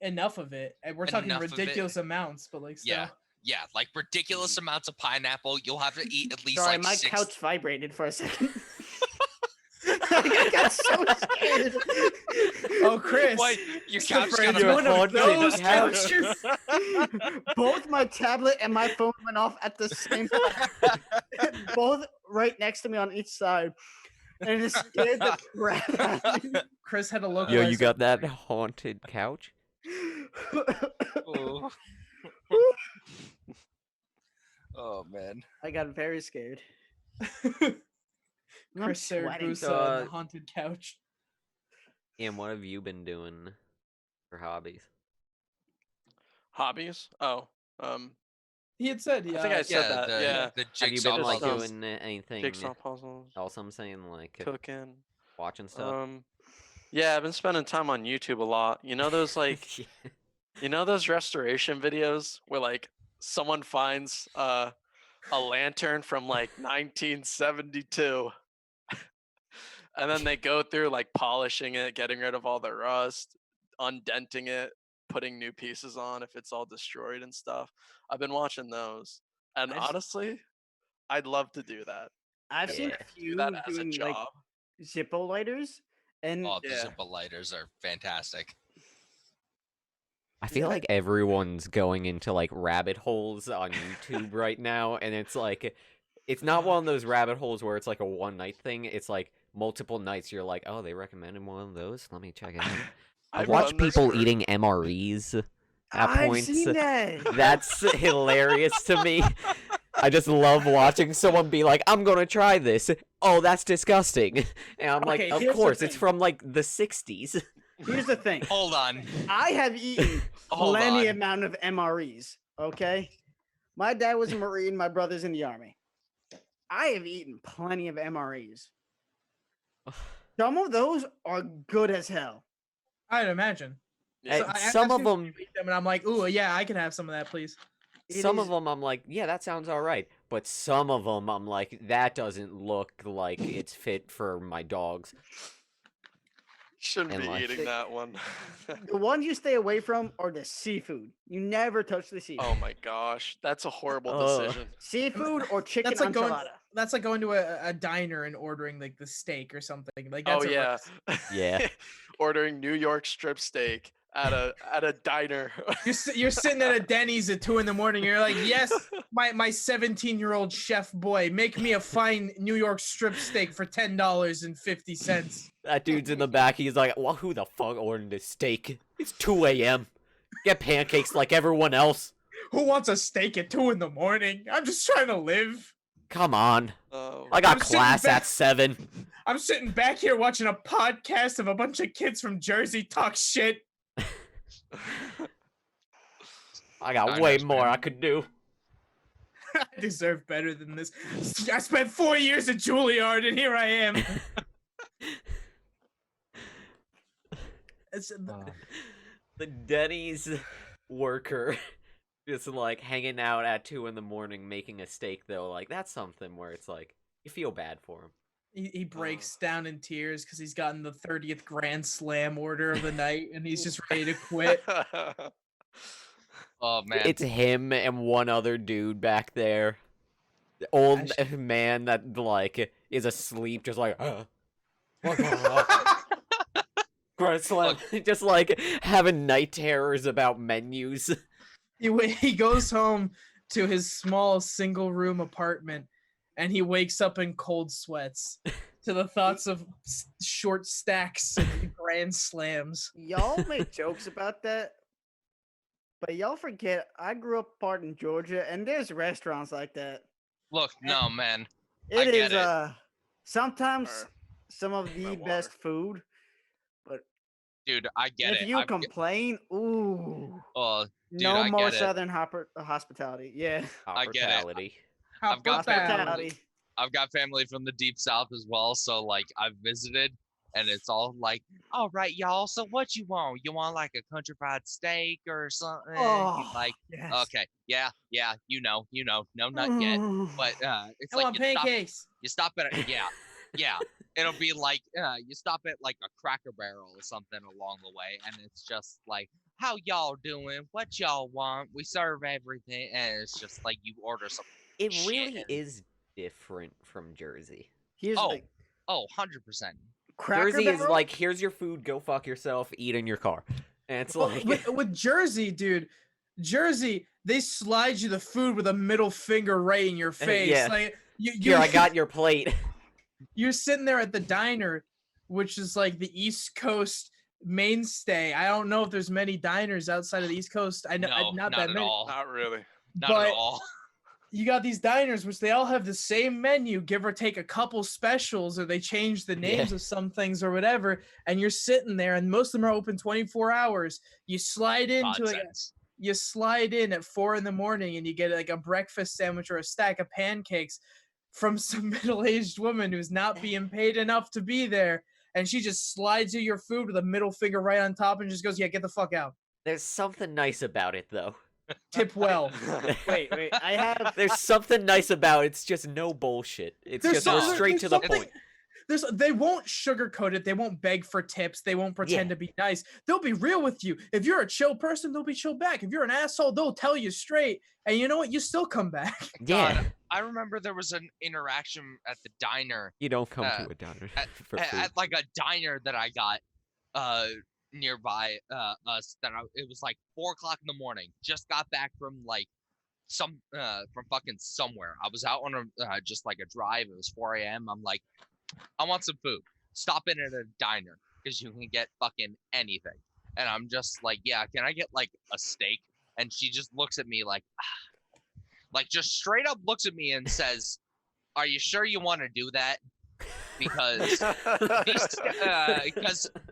Enough of it. And we're talking Enough of it. ridiculous amounts, but like still. Yeah, like ridiculous amounts of pineapple. You'll have to eat at least Sorry, like my 6. couch vibrated for a second. I got so scared. Oh, Chris. What? Your couch Christopher, got it's a one of haunted those couch. couches. Both my tablet and my phone went off at the same time. Both right next to me on each side. And it scared the crap out of me. Chris had a look. Yo, you got that haunted couch? Oh. Oh man. I got very scared. I'm Chris sweating. Saragusa So, on the haunted couch. And what have you been doing for hobbies? Hobbies? Oh, He had said, I think I said that. The, Yeah, the Have you jigsaw been like puzzles. doing anything jigsaw puzzles, else? I'm saying like cooking. watching stuff. Yeah, I've been spending time on YouTube a lot. You know those like, you know those restoration videos where like someone finds a lantern from like 1972, and then they go through like polishing it, getting rid of all the rust, undenting it, putting new pieces on if it's all destroyed and stuff. I've been watching those, and I've s- honestly, I'd love to do that. I've seen Yeah. a Do few that as a doing like job. Zippo lighters, and Oh, the Yeah. Zippo lighters are fantastic. I feel like everyone's going into like rabbit holes on YouTube right now, and it's like, it's not one of those rabbit holes where it's like a one night thing. It's like multiple nights. You're like, oh, they recommended one of those. Let me check it out. I I've watch done this people for- eating MREs at I've points. seen that. That's hilarious to me. I just love watching someone be like, I'm gonna try this. Oh, that's disgusting. And I'm Okay, like, of here's the course, it's thing. from like the 60s. Here's the thing. Hold on. I have eaten Hold plenty on. amount of MREs. Okay, my dad was a Marine. My brother's in the Army. I have eaten plenty of MREs. Some of those are good as hell. I'd imagine. Yeah. I Some have of seen them, and I'm like, ooh, yeah, I can have some of that, please. some of them, I'm like, yeah, that sounds all right. But some of them, I'm like, that doesn't look like it's fit for my dogs. Shouldn't And be like, eating that one. The ones you stay away from are the seafood. You never touch the seafood. Oh my gosh, that's a horrible Ugh. decision. Seafood or chicken That's like going. enchilada. That's like going to a diner and ordering like the steak or something. Like Oh that's a yeah, risk. Yeah. Ordering New York strip steak at a diner. You're sitting at a Denny's at 2 a.m. You're like, yes, my 17-year-old chef boy, make me a fine New York strip steak for $10.50. That dude's in the back. He's like, well, who the fuck ordered this steak? It's 2 a.m. Get pancakes like everyone else. Who wants a steak at 2 a.m? I'm just trying to live. Come on. Oh. I got I'm sitting class back- at 7. I'm sitting back here watching a podcast of a bunch of kids from Jersey talk shit. I got I way understand. more I could do. I deserve better than this. I spent 4 years at Juilliard and here I am. It's, The Denny's worker just like hanging out at 2 a.m. making a steak though. Like that's something where it's like you feel bad for him. he breaks down in tears because he's gotten the 30th Grand Slam order of the night and he's just ready to quit. Oh man. It's him and one other dude back there. The old man that like is asleep, just like Grand Slam, just like having night terrors about menus. He goes home to his small single room apartment and he wakes up in cold sweats to the thoughts of short stacks of Grand Slams. Y'all make jokes about that, but y'all forget I grew up part in Georgia, and there's restaurants like that. Look, no man. It get is it. sometimes Or- some of my the water. best food. Dude, I get If it. you I complain, ooh, dude, no I more get it. Southern hospitality. Yeah, I get it. Hospitality. How I've got about that? hospitality. I've got family from the deep south as well, so like I've visited and it's all like, all right, y'all, so what you want? You want like a country fried steak or something? Oh, Like, yes. okay, yeah, you know, no nut yet. But it's I like want pancakes. you stop at yeah. It'll be like you stop at like a Cracker Barrel or something along the way, and it's just like, how y'all doing? What y'all want? We serve everything, and it's just like you order some. It shit really and- is different from Jersey. Here's Oh, like 100%. Cracker Jersey is Barrel? like, here's your food, go fuck yourself, eat in your car. And it's Well, like, with Jersey, dude, Jersey, they slide you the food with a middle finger right in your face. Yeah. Like here, I got your plate. you're sitting there at the diner, which is like the East Coast mainstay. I don't know if there's many diners outside of the East Coast. I know No, not not that at many. all. Not really. Not but at all. you got these diners which they all have the same menu, give or take a couple specials, or they change the names Yeah. of some things or whatever, and you're sitting there and most of them are open 24 hours. You slide into like Nonsense. you slide in at 4 a.m. and you get like a breakfast sandwich or a stack of pancakes from some middle-aged woman who's not being paid enough to be there, and she just slides you your food with a middle finger right on top and just goes, yeah, get the fuck out. There's something nice about it, though. Tip well. wait, I have There's something nice about it. It's just no bullshit. It's There's just go some- straight there's to the something- point. They won't sugarcoat it. They won't beg for tips. They won't pretend Yeah. to be nice. They'll be real with you. If you're a chill person, they'll be chill back. If you're an asshole, they'll tell you straight. And you know what? You still come back. Yeah, God, I remember there was an interaction at the diner, you don't come uh, to a diner at, for at, food. at like a diner that I got nearby us. It was like 4 o'clock in the morning. Just got back from like from fucking somewhere. I was out on a just like a drive. It was 4 a.m. I'm like, I want some food. Stop in at a diner because you can get fucking anything. And I'm just like, yeah, can I get like a steak? And she just looks at me like just straight up looks at me and says, "Are you sure you want to do that? Because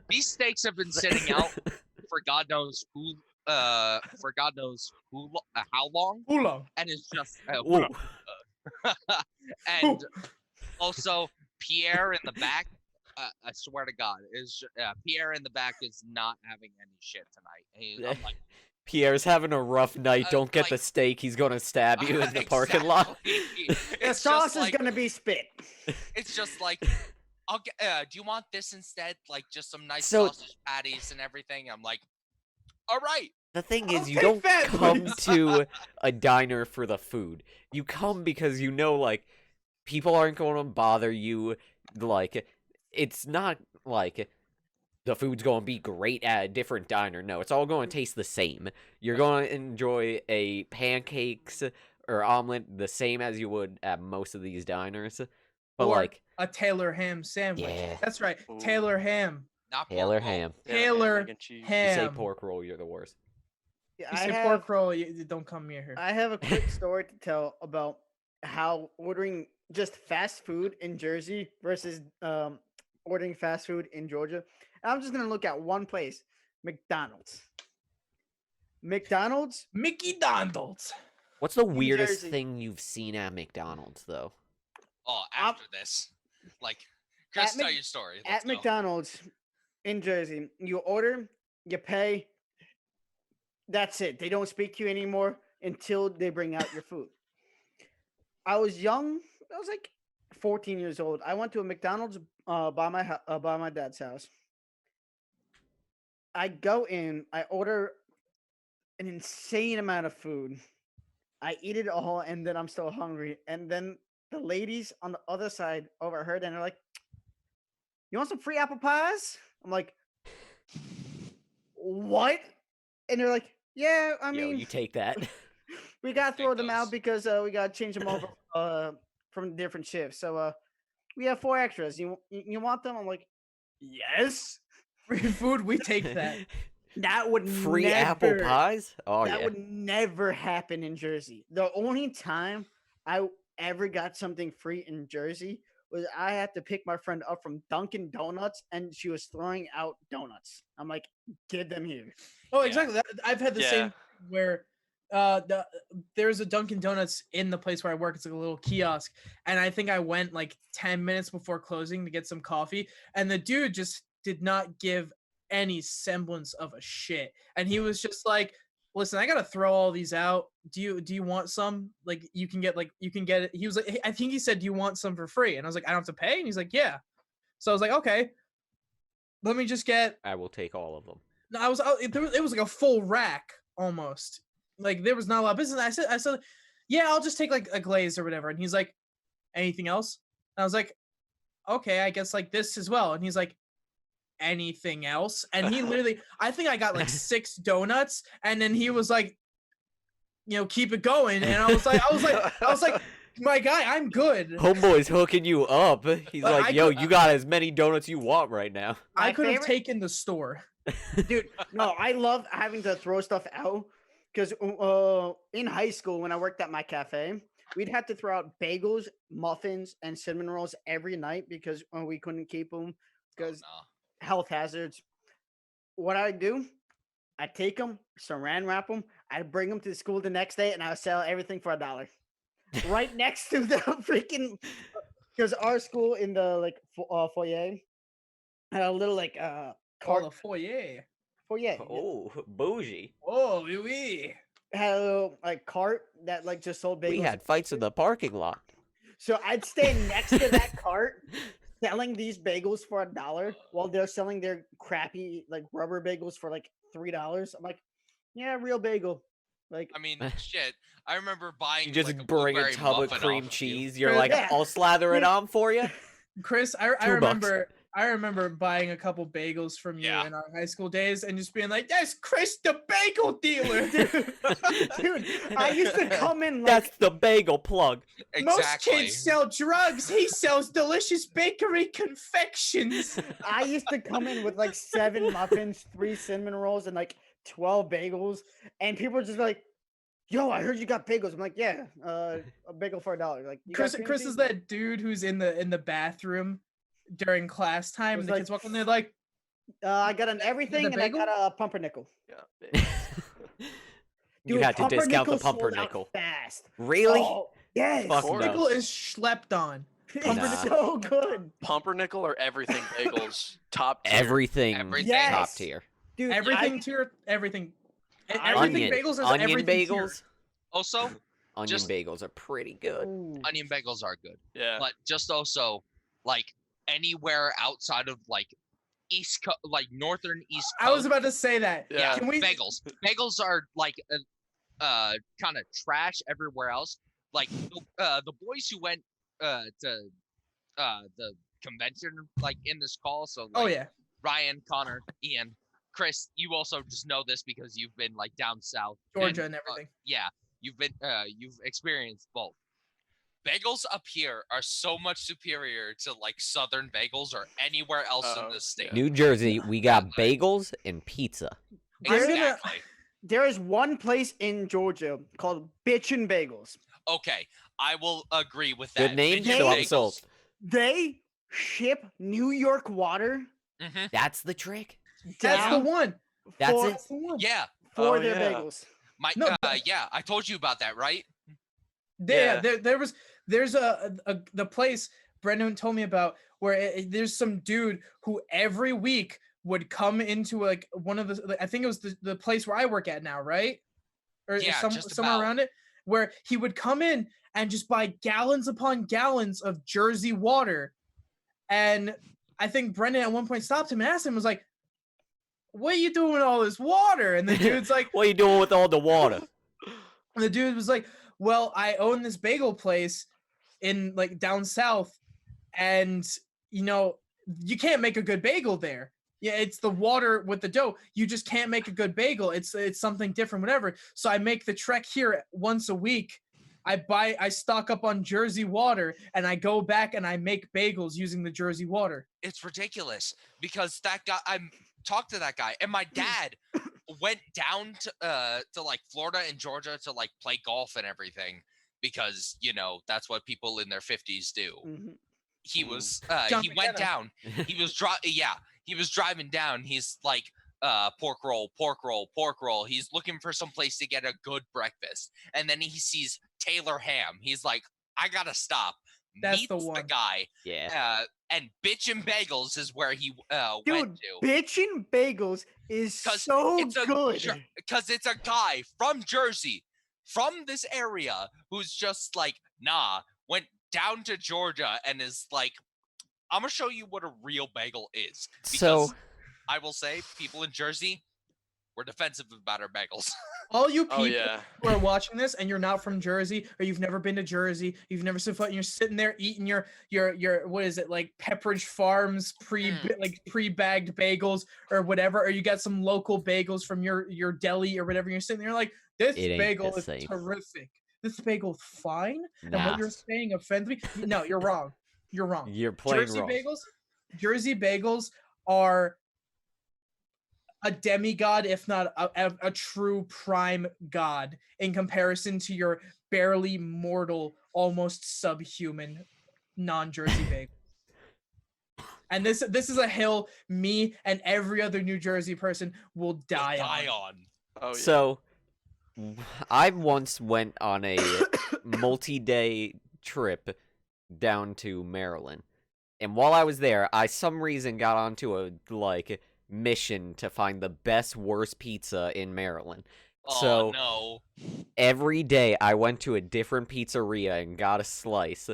these steaks have been sitting out for God knows who, how long, Oolong. and it's just Ooh. and also Pierre in the back I swear to God, is Pierre in the back is not having any shit tonight. I'm like, Pierre's having a rough night. Don't get like- the steak. He's gonna stab you in the parking lot. The It's sauce just is like, gonna be spit. it's just like, I'll get. Do you want this instead? Like just some nice So- sausage patties and everything. I'm like, all right. The thing I'll is, you take don't that, come please. to a diner for the food. You come because you know, like, people aren't going to bother you. Like, it's not like the food's going to be great at a different diner. No, it's all going to taste the same. You're going to enjoy a pancakes or omelet the same as you would at most of these diners. But, Or like, a Taylor ham sandwich. Yeah. That's right. Ooh. Taylor ham. Not Taylor pork roll. ham. Yeah, Taylor egg and cheese. You say ham. pork roll, you're the worst. Yeah, You I say have, pork roll, you don't come near her. I have a quick story to tell about how ordering just fast food in Jersey versus ordering fast food in Georgia. And I'm just gonna look at one place, McDonald's. McDonald's. Mickey Donald's. What's the weirdest Jersey. thing you've seen at McDonald's, though? Oh, I'm- after this, like, Chris, At tell Mc- your story. Let's At go. McDonald's in Jersey, you order, you pay. That's it. They don't speak to you anymore until they bring out your food. I was young. I was like 14 years old. I went to a McDonald's by my dad's house. I go in. I order an insane amount of food. I eat it all, and then I'm still hungry. And then the ladies on the other side overheard, and they're like, "You want some free apple pies?" I'm like, "What?" And they're like, "Yeah, I Yo, mean, you take that. we gotta throw Take them those. out because we gotta change them over from different shifts. So we have 4 extras. You want them?" I'm like, "Yes." Free food, we take that. That would Free never, apple pies? Oh, that yeah. would never happen in Jersey. The only time I ever got something free in Jersey was I had to pick my friend up from Dunkin' Donuts, and she was throwing out donuts. I'm like, "Give them here." Oh, Yeah. exactly. I've had the same where there's a Dunkin' Donuts in the place where I work. It's like a little kiosk, and I think I went like 10 minutes before closing to get some coffee, and the dude just did not give any semblance of a shit, and he was just like, "Listen, I gotta throw all these out. Do you want some? Like, you can get it." He was like, I think he said, "Do you want some for free?" And I was like, "I don't have to pay." And he's like, "Yeah." So I was like, "Okay, let me just get." I will take all of them. No, it was like a full rack almost. Like, there was not a lot of business. I said, "Yeah, I'll just take like a glaze or whatever." And he's like, "Anything else?" And I was like, "Okay, I guess like this as well." And he's like, "Anything else?" And he literally, I think I got like 6 donuts, and then he was like, "Keep it going." And I was like, "My guy, I'm good." Homeboy's hooking you up. He's But like, I yo, could- you got as many donuts you want right now. I My could have favorite- taken the store. Dude, no, I love having to throw stuff out because in high school when I worked at my cafe, we'd have to throw out bagels, muffins, and cinnamon rolls every night because we couldn't keep them because Oh, health hazards. What I do, I take them, saran wrap them, I bring them to school the next day, and I sell everything for $1. Right next to the freaking, because our school in the like foyer had a little like Call cart a foyer. foyer. Oh, bougie. Oh, oui. Had a little like cart that like just sold bagels. We had fights in the parking lot. So I'd stand next to that cart selling these bagels for $1 while they're selling their crappy like rubber bagels for like $3. I'm like, yeah, real bagel. Like, I mean, shit. I remember buying. You just like, a bring a blueberry tub of muffin cream off of cheese. You. You're like, Yeah. I'll slather it on for you. Chris, I $2. remember buying a couple bagels from you Yeah. in our high school days and just being like, "That's Chris the bagel dealer." dude, I used to come in like That's the bagel plug. Most Exactly. kids sell drugs. He sells delicious bakery confections. I used to come in with like 7 muffins, 3 cinnamon rolls, and like 12 bagels, and people were just like, "Yo, I heard you got bagels." I'm like, "Yeah, a bagel for $1." Like, "You got Chris cream Chris cheese?" is that dude who's in the bathroom during class time, Was and the like, kids walk in there like, I got an everything, and bagel? I got a pumpernickel. Yeah. You Dude, had to discount the pumpernickel sold out pumpernickel. fast. Really? Oh, yes. Fuck course. no. "Pickle is schlepped on." It's so good. Pumpernickel or everything bagels, top tier. Everything, Everything. top Yes. tier. Dude, Everything tier, everything. Everything Onion, bagels is onion everything bagels. tier. Also, Onion Just- bagels are pretty good. onion bagels are good, Yeah. but just also like anywhere outside of like East Coast, like northern East Coast. I was about to say that. Yeah. Can we? Bagels. Bagels are like kind of trash everywhere else. Like the boys who went to the convention like in this call. So like, Oh yeah. Ryan, Connor, Ian, Chris, you also just know this because you've been like down south, Georgia and everything. yeah, you've experienced both. Bagels up here are so much superior to like southern bagels or anywhere else in the state. New Jersey, we got bagels and pizza. Exactly. There is one place in Georgia called Bitchin' Bagels. Okay, I will agree with that. Good name, Bitchin' so I'm bagels. sold. They ship New York water Mhm. That's the trick. That's the down one. That's for, it. That's the one. Yeah, for Oh, their yeah. bagels. my No, but- yeah, I told you about that, right? Yeah, Yeah. there's the place Brendan told me about where there's some dude who every week would come into like one of the, I think it was the place where I work at now, right? Or Yeah, just somewhere about. around it, where he would come in and just buy gallons upon gallons of Jersey water. And I think Brendan at one point stopped him and asked him, was like, "What are you doing with all this water?" And the dude's like, What are you doing with all the water? and the dude was like, "Well, I own this bagel place in like down south, and you know, you can't make a good bagel there. Yeah, it's the water with the dough. You just can't make a good bagel. It's something different, whatever. So I make the trek here once a week. I stock up on Jersey water, and I go back and I make bagels using the Jersey water. It's ridiculous because that guy. I talked to that guy, and my dad went down to like Florida and Georgia to like play golf and everything because you know that's what people in their 50s do. Mhm. He was John he went McKenna. down. He was he was driving down. He's like pork roll, pork roll, pork roll. He's looking for some place to get a good breakfast, and then he sees Taylor Ham. He's like, I gotta stop. That's the Meets one. guy, Yeah. and Bitchin' Bagels is where he went Dude, to. Bitchin' Bagels is 'Cause so it's a good. Because it's a guy from Jersey, from this area, who's just like, nah, went down to Georgia and is like, I'm gonna show you what a real bagel is. So Because I will say, people in Jersey, we're defensive about our bagels. All you people Oh yeah. who are watching this and you're not from Jersey or you've never been to Jersey, you've never set foot, and you're sitting there eating your what is it, like Pepperidge Farms pre-bagged bagels or whatever, or you got some local bagels from your deli or whatever, you're sitting there like, this It ain't bagel the is same. terrific. This bagel is fine. And Nah. what you're saying offends me. No, you're wrong. You're wrong. You're playing Jersey wrong. Jersey bagels are a demigod, if not a true prime god, in comparison to your barely mortal, almost subhuman non-Jersey bagel. And this is a hill me and every other New Jersey person will die on. Oh yeah. So, I once went on a multi-day trip down to Maryland, and while I was there, I some reason got onto a mission to find the best worst pizza in Maryland. Oh So no. every day I went to a different pizzeria and got a slice,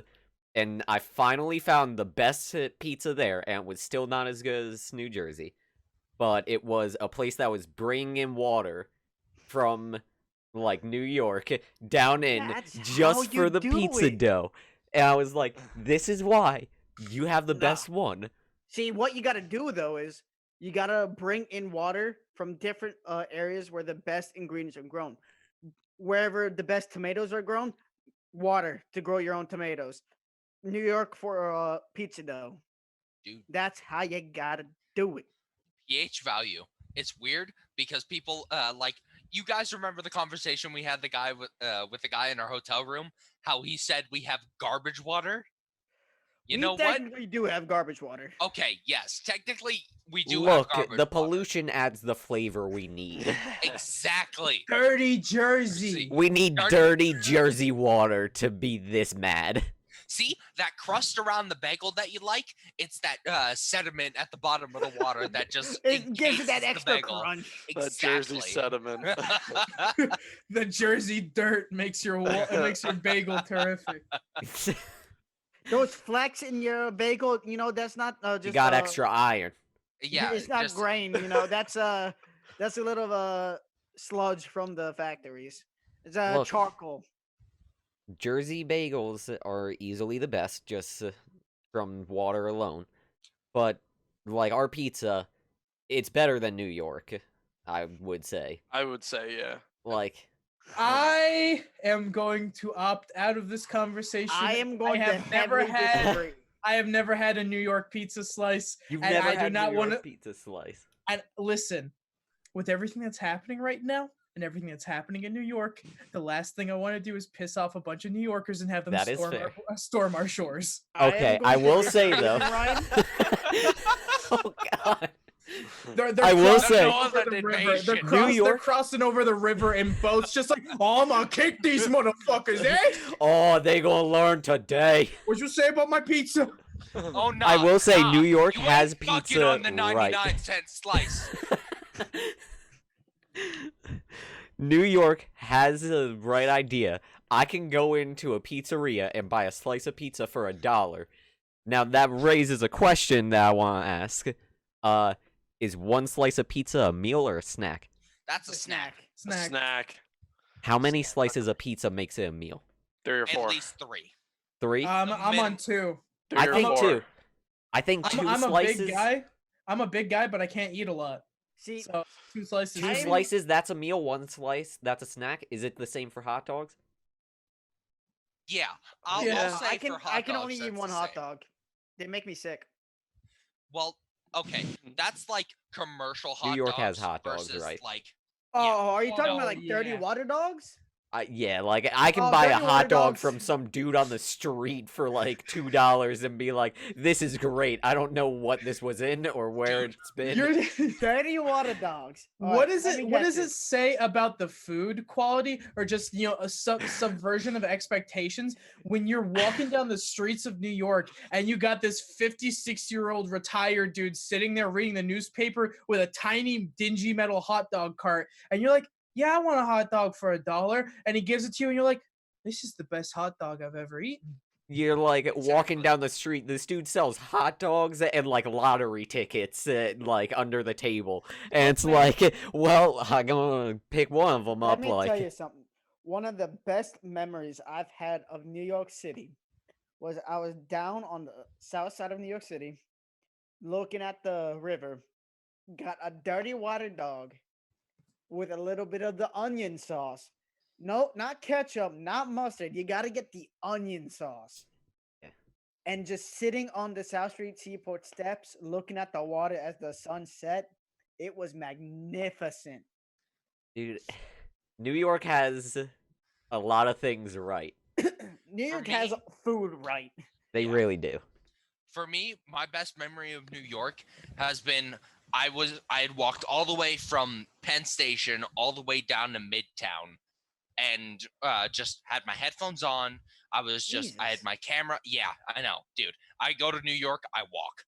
and I finally found the best pizza there, and it was still not as good as New Jersey, but it was a place that was bringing in water from like New York down in That's how just for you the do pizza it. dough. And I was like, this is why you have the Nah. best one. See, what you got to do though is you got to bring in water from different areas where the best ingredients are grown. Wherever the best tomatoes are grown, water to grow your own tomatoes. New York for pizza dough. Dude. That's how you got to do it. pH value. It's weird because people like you guys remember the conversation we had the guy with the guy in our hotel room, how he said we have garbage water. You We know what? technically do have garbage water. Okay, yes, technically we do Look, have garbage the water. pollution adds the flavor we need. Exactly. Dirty Jersey. We need Dirty- dirty Jersey water to be this mad. See that crust around the bagel that you like? It's that sediment at the bottom of the water that just It gives it that encases the extra bagel. crunch. That Jersey Exactly. sediment. The Jersey dirt makes your bagel terrific. Those flecks in your bagel, that's not just. You got extra iron. Yeah, it's not just, grain. That's a little sludge from the factories. It's Look. charcoal. Jersey bagels are easily the best, just from water alone. But, like, our pizza, it's better than New York, I would say. I would say, yeah. Like, I am going to opt out of this conversation. I am going to have never heavily had. disagree. I have never had a New York pizza slice. you've and never I do had not New want York to. pizza slice. And listen, with everything that's happening right now and everything that's happening in New York, the last thing I want to do is piss off a bunch of New Yorkers and have them That is fair. storm our shores. Okay, I will say though. Oh God. They're I will crossing say- over the river. They're, New they're York- crossing over the river in boats, just like, oh, I'm gonna kick these motherfuckers, eh? Oh, they gonna learn today. What'd you say about my pizza? oh no. I will say New York you has ain't fucking pizza on the 99 right. cent slice. New York has the right idea. I can go into a pizzeria and buy a slice of pizza for $1. Now that raises a question that I want to ask. Is one slice of pizza a meal or a snack? That's a snack. Snack. How many slices of pizza makes it a meal? 3 or 4. At least 3. 3? I'm on 2. 3 I or think 4. 2. I think 2 I'm slices. a big guy. I'm a big guy, but I can't eat a lot. See, So 2 slices. 2 slices, that's a meal. 1 slice, that's a snack. Is it the same for hot dogs? Yeah, I'll Yeah. say I can for hot I can dogs, only eat that's one the hot same. dog. They make me sick. Well, okay, that's like commercial hot New York dogs has hot dogs, versus right? like Oh, are you Oh, talking no, about like dirty yeah. water dogs? Yeah, like I can Oh, buy a dirty water hot dog dogs. from some dude on the street for like $2 and be like, "This is great. I don't know what this was in or where Dude, it's been." You're, Dirty water dogs. All what right, is let it? me What guess does it this. say about the food quality, or just a subversion of expectations when you're walking down the streets of New York and you got this 56-year-old retired dude sitting there reading the newspaper with a tiny dingy metal hot dog cart, and you're like, "Yeah, I want a hot dog for $1," and he gives it to you, and you're like, "This is the best hot dog I've ever eaten." You're like walking Exactly. down the street. This dude sells hot dogs and like lottery tickets, like under the table, and it's like, well, I'm gonna pick one of them Let up. me Like, tell you something. One of the best memories I've had of New York City was I was down on the south side of New York City, looking at the river, got a dirty water dog with a little bit of the onion sauce. No, not ketchup, not mustard. You got to get the onion sauce. Yeah. And just sitting on the South Street Seaport steps, looking at the water as the sun set, it was magnificent. dude, New York has a lot of things right. New York has me- food right. They Yeah. really do. For me, my best memory of New York has been I had walked all the way from Penn Station all the way down to Midtown, and just had my headphones on. I had Jesus. my camera. Yeah, I know, dude. I go to New York, I walk,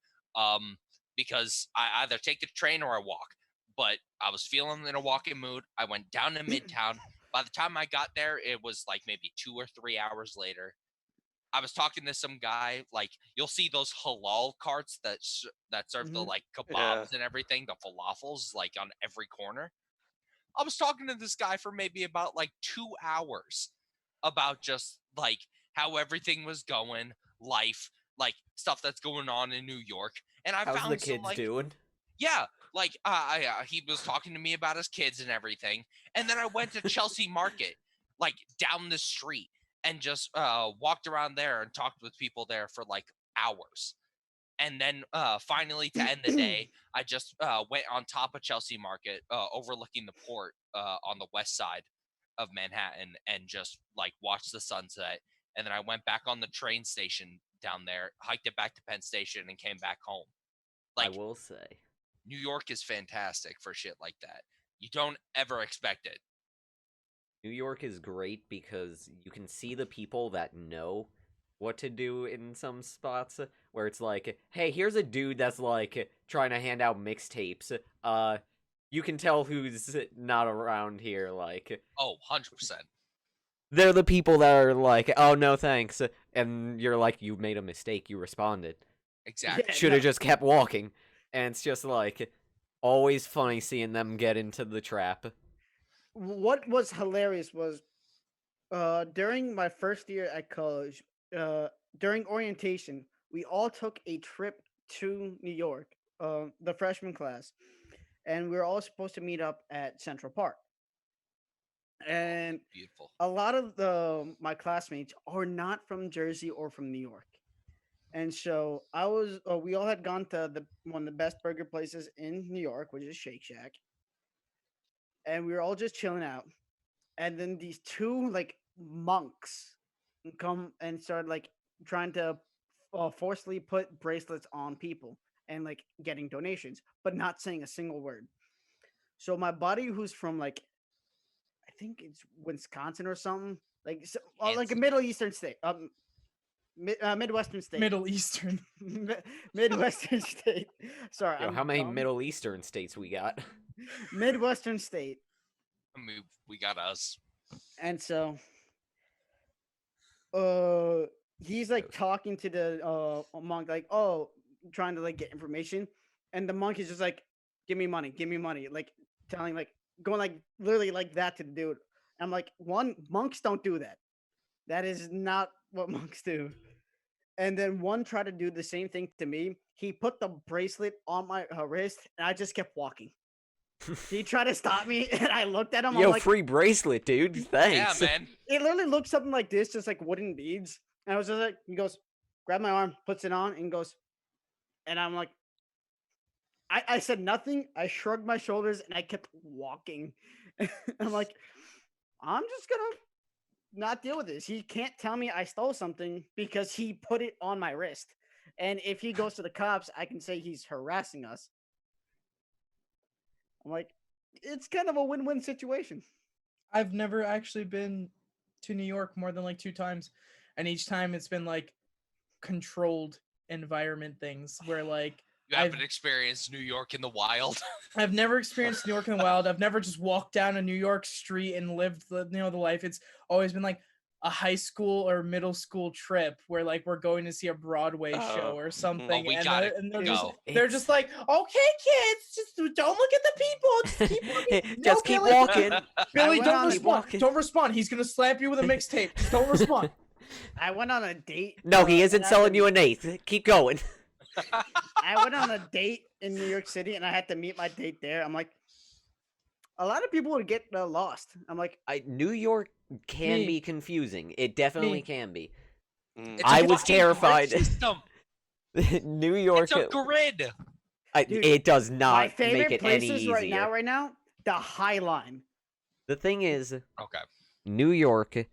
because I either take the train or I walk. But I was feeling in a walking mood. I went down to Midtown. By the time I got there, it was like maybe 2 or 3 hours later. I was talking to some guy. Like, you'll see those halal carts that serve the Mhm. like kebabs Yeah. and everything, the falafels, like on every corner. I was talking to this guy for maybe about like 2 hours about just like how everything was going, life, like stuff that's going on in New York. And I How's found the some kids like doing? yeah, like he was talking to me about his kids and everything. And then I went to Chelsea Market, like down the street, and just walked around there and talked with people there for like hours. And then finally, to end the day, I just went on top of Chelsea Market, overlooking the port on the west side of Manhattan, and just like watched the sunset. And then I went back on the train station down there, hiked it back to Penn Station, and came back home. I Like, will say. New York is fantastic for shit like that. You don't ever expect it. New York is great because you can see the people that know what to do in some spots where it's like, hey, here's a dude that's like trying to hand out mixtapes. You can tell who's not around here. Like, Oh, 100%. they're the people that are like, oh no, thanks, and you're like, you made a mistake. You responded. Exactly. Yeah, Should have no. just kept walking. And it's just like always funny seeing them get into the trap. What was hilarious was during my first year at college, during orientation, we all took a trip to New York, the freshman class, and we were all supposed to meet up at Central Park. And Beautiful. a lot of my classmates are not from Jersey or from New York. And so we all had gone to one of the best burger places in New York, which is Shake Shack, and we were all just chilling out. And then these two like monks come and start like trying to forcefully put bracelets on people and like getting donations, but not saying a single word. So my buddy, who's from like I think it's Wisconsin or something, like like a Kansas. Middle Eastern state, Midwestern state, Middle Eastern. Midwestern state. Sorry, Yo, I'm how many dumb. Middle Eastern states we got? Midwestern state. I mean, we got us. And so he's like talking to the monk, like, oh, trying to like get information, and the monk is just like, give me money, like telling like going like literally like that to the dude. I'm like, one, monks don't do that. That is not what monks do. And then one tried to do the same thing to me. He put the bracelet on my wrist, and I just kept walking. He tried to stop me, and I looked at him. Yo, I'm like, free bracelet, dude. Yeah, Thanks. man. it literally looked something like this, just like wooden beads. And I was just like, he goes, grab my arm, puts it on, and goes, and I'm like, I said nothing. I shrugged my shoulders, and I kept walking. I'm like, I'm just gonna not deal with this. He can't tell me I stole something because he put it on my wrist. And if he goes to the cops, I can say he's harassing us. I'm like, it's kind of a win-win situation. I've never actually been to New York more than like 2 times, and each time it's been like controlled environment things where like You haven't experienced New York in the wild. I've never experienced New York in the wild. I've never just walked down a New York street and lived the life. It's always been like a high school or middle school trip where like we're going to see a Broadway show or something, we and gotta they're go. they're just like, okay, kids, just don't look at the people, just keep walking. Just keep Billy, walking. Billy, went don't on- respond. Don't respond. He's gonna slap you with a mixtape. Just don't respond. I went on a date. No, he isn't and I selling had you to- an eighth. Keep going. I went on a date in New York City, and I had to meet my date there. I'm like, a lot of people would get lost. I'm like, New York can Me. be confusing. It definitely Me. can be. It's I a was fucking grid terrified. system. New York, It's a grid. Dude, it does my not make favorite it any places easier. right now, the High Line. The thing is, Okay. New York,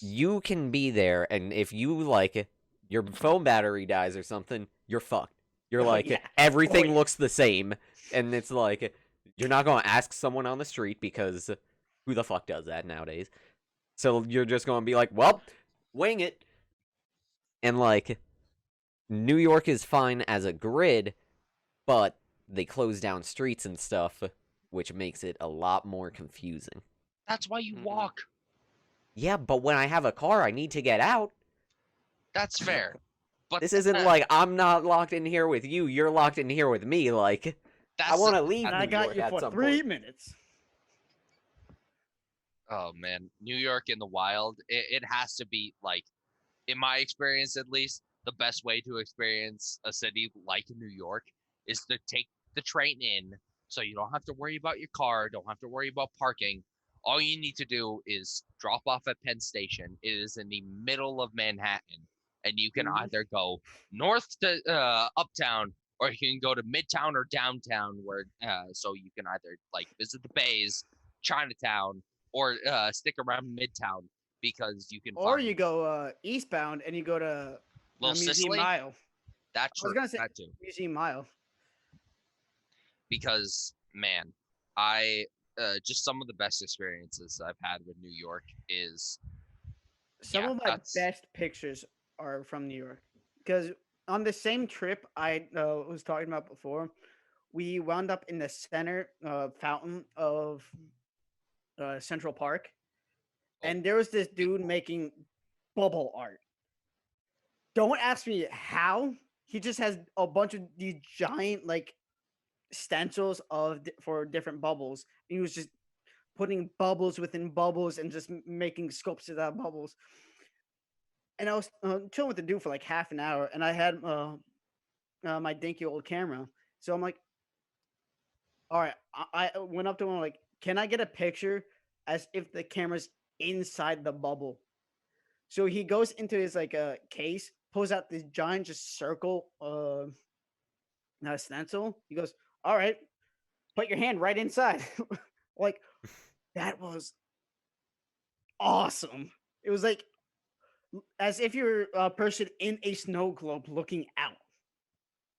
you can be there, and if you like your phone battery dies or something, you're fucked. You're Oh, like yeah. everything yeah. looks the same, and it's like you're not gonna ask someone on the street because who the fuck does that nowadays? So you're just gonna be like, well, wing it, and like New York is fine as a grid, but they close down streets and stuff, which makes it a lot more confusing. That's why you walk. Yeah, but when I have a car, I need to get out. That's fair. But This isn't like I'm not locked in here with you. You're locked in here with me. Like I want to leave And New I got York you at for some 3 point. minutes. Oh man, New York in the wild. It has to be like, in my experience at least, the best way to experience a city like New York is to take the train in, so you don't have to worry about your car, don't have to worry about parking. All you need to do is drop off at Penn Station. It is in the middle of Manhattan, and you can either go north to uptown, or you can go to midtown or downtown, where so you can either like visit the Bays, Chinatown, or stick around midtown, because you can Or find you go eastbound and you go to Little Museum Sicily. Mile. That's I was true. gonna say That too. Museum Mile. Because man, I just some of the best experiences I've had with New York is Some yeah, of my that's- best pictures are from New York. Because on the same trip I was talking about before, we wound up in the center fountain of Central Park, Oh. and there was this dude making bubble art. Don't ask me how. He just has a bunch of these giant like stencils for different bubbles. And he was just putting bubbles within bubbles and just making sculptures out of bubbles. And I was chilling with the dude for like half an hour, and I had my dinky old camera. So I'm like, all right. I went up to him like, can I get a picture as if the camera's inside the bubble? So he goes into his like case, pulls out this giant just circle stencil. He goes, all right, put your hand right inside. Like, that was awesome. It was like as if you're a person in a snow globe looking out.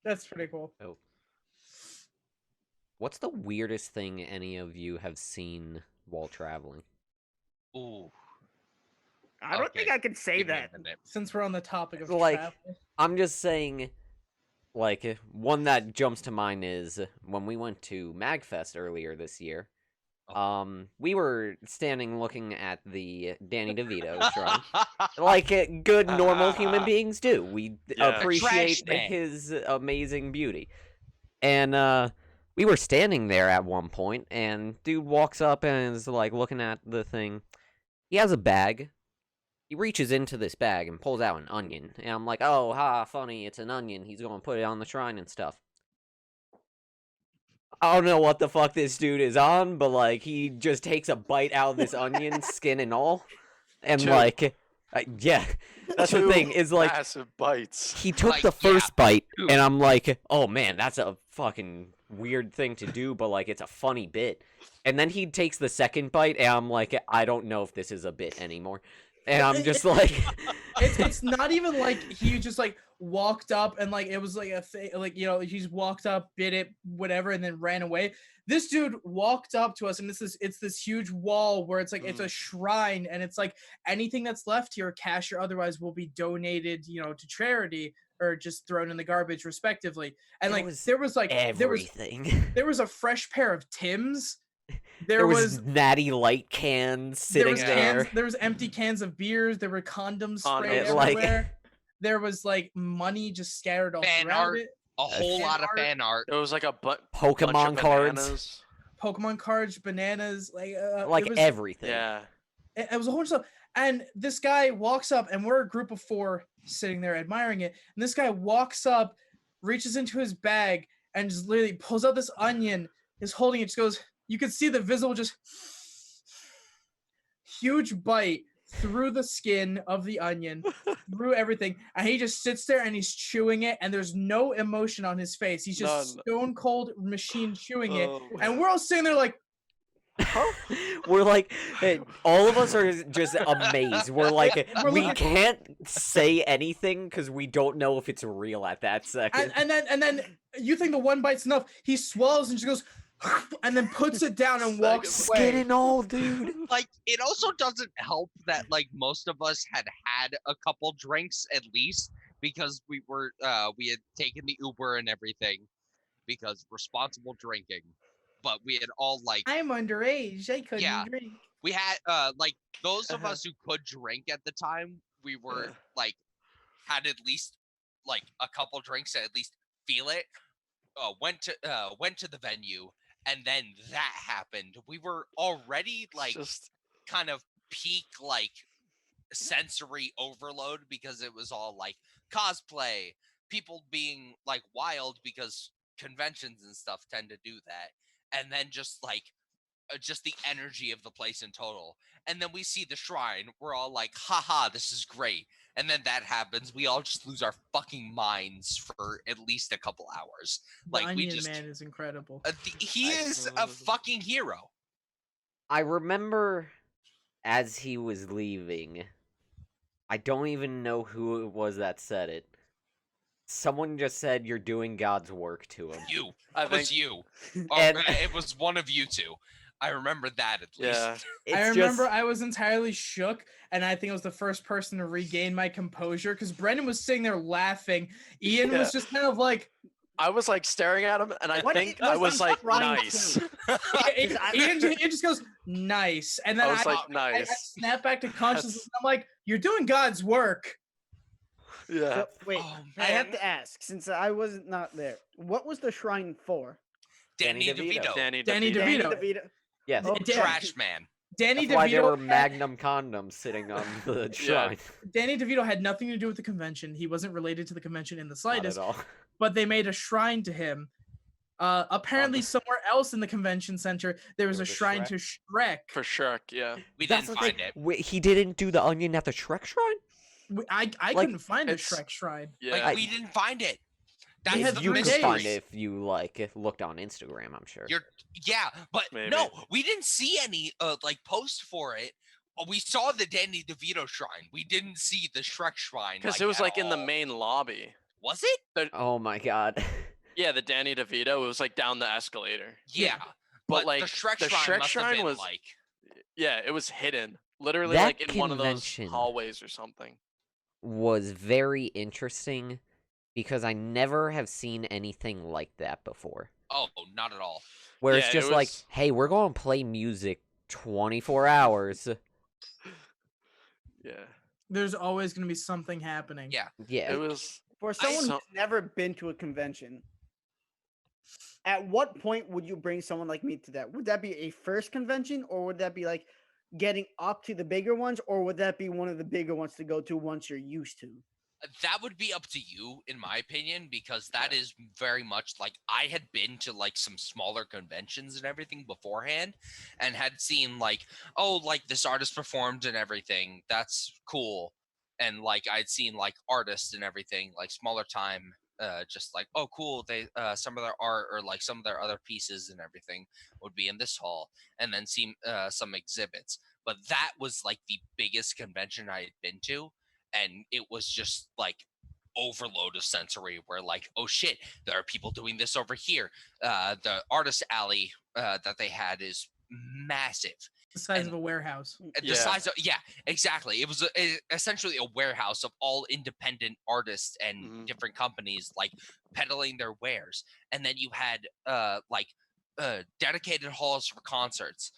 That's pretty cool. Oh. What's the weirdest thing any of you have seen while traveling? Ooh. I don't think Okay, I can say give me a that. minute. Since we're on the topic of Like, travel. I'm just saying, like, one that jumps to mind is when we went to MagFest earlier this year. We were standing looking at the Danny DeVito shrine, like good normal human beings do. We Yeah. appreciate Trash man. his amazing beauty, and we were standing there at one point, and dude walks up and is like looking at the thing. He has a bag. He reaches into this bag and pulls out an onion, and I'm like, "Oh, ha, funny! It's an onion. He's going to put it on the shrine and stuff." I don't know what the fuck this dude is on, but like he just takes a bite out of this onion, skin and all, and Two. like, yeah, that's the Two thing. Is like massive bites. he took Like, the yeah, first bite, two. and I'm like, oh man, that's a fucking weird thing to do, but like it's a funny bit. And then he takes the second bite, and I'm like, I don't know if this is a bit anymore. And I'm just like, It's not even like he just like walked up and like it was like a thing, like, you know, he just walked up, bit it, whatever, and then ran away. This dude walked up to us, and it's this huge wall where it's like it's a shrine, and it's like anything that's left here, cash or otherwise, will be donated, you know, to charity or just thrown in the garbage, respectively. And like there was everything. there was a fresh pair of Tims. There was Natty Light cans sitting there. There was empty cans of beers. There were condoms sprayed Condoms. everywhere. There was like money just scattered all Fan throughout art. it. A whole Fan lot of art. fan art. It was like a Pokemon bunch of cards. bananas. Pokemon cards, bananas, Like it was, everything. Yeah. it was a whole bunch of stuff. And this guy walks up, and we're a group of 4 sitting there admiring it. And this guy walks up, reaches into his bag, and just literally pulls out this onion, is holding it, just goes, you can see the visible just huge bite through the skin of the onion, through everything, and he just sits there and he's chewing it, and there's no emotion on his face. He's just stone cold machine chewing it, and we're all sitting there like, We're like, hey, all of us are just amazed. We're like, we can't say anything because we don't know if it's real at that second. and then you think the one bite's enough. He swallows and just goes, and then puts it down and walks away. Skin and all, dude. Like, it also doesn't help that like most of us had a couple drinks at least, because we had taken the Uber and everything, because responsible drinking. But we had all like, I'm underage. I couldn't drink. we had like those of us who could drink at the time, we were like had at least like a couple drinks to at least feel it. Went to the venue, and then that happened. We were already like kind of peak like sensory overload, because it was all like cosplay, people being like wild, because conventions and stuff tend to do that. And then just like just the energy of the place in total. And then we see the shrine. We're all like, haha, this is great. And then that happens. We all just lose our fucking minds for at least a couple hours. The Like, Onion we just Man is incredible. he is a fucking hero. I remember as he was leaving, I don't even know who it was that said it. Someone just said, "You're doing God's work" to him. You. I It was think you. And- It was one of you two. I remember that at Yeah. least. I remember I was entirely shook, and I think I was the first person to regain my composure because Brendan was sitting there laughing. Ian was just kind of like, I was like staring at him, and I think I was like, nice. Ian just goes, nice. And then I was like, nice. I snap back to consciousness. And I'm like, you're doing God's work. Yeah. So, wait, Oh, I have man. to ask, since I was not there, what was the shrine for? Danny DeVito. Danny Danny DeVito. DeVito. Yes. Okay. Trash man. Danny That's why there DeVito were Magnum condoms sitting on the shrine. Danny DeVito had nothing to do with the convention. He wasn't related to the convention in the Not slightest. at all. But they made a shrine to him. Apparently, somewhere else in the convention center, there was a shrine to Shrek. For Shrek, yeah. We didn't find it. Wait, he didn't do the onion at the Shrek shrine? I Like, couldn't find a it's- Shrek shrine. Yeah. Like we didn't find it. That's had the You three could days. find mystery. it if you like looked on Instagram, I'm sure. Yeah, but Maybe. no, we didn't see any like posts for it. We saw the Danny DeVito shrine. We didn't see the Shrek shrine. Because it was at like in the all. main lobby. Was it? Oh my god. Yeah, the Danny DeVito, it was like down the escalator. Yeah. But, like, the Shrek the shrine Shrek must have shrine been was- like Yeah, it was hidden. Literally That like in one of those convention- hallways or something. Was very interesting because I never have seen anything like that before. oh, not at all. Where Yeah, it's it just like, was- hey, we're going to play music 24 hours. Yeah. There's always going to be something happening. Yeah. Yeah. It was For someone so- who's never been to a convention, at what point would you bring someone like me to that? Would that be a first convention, or would that be like getting up to the bigger ones, or would that be one of the bigger ones to go to once you're used to? That would be up to you, in my opinion, because that is very much like I had been to like some smaller conventions and everything beforehand and had seen like, oh, like this artist performed and everything. That's cool. And like I'd seen like artists and everything, like smaller time, just like, oh, cool. They some of their art or like some of their other pieces and everything would be in this hall, and then see some exhibits. But that was like the biggest convention I had been to. And it was just like overload of sensory where like, oh shit, there are people doing this over here. The artist alley that they had is massive. The size And- of a warehouse. The Yeah. size of, yeah, exactly. It was essentially a warehouse of all independent artists and Mhm. different companies like peddling their wares. And then you had dedicated halls for concerts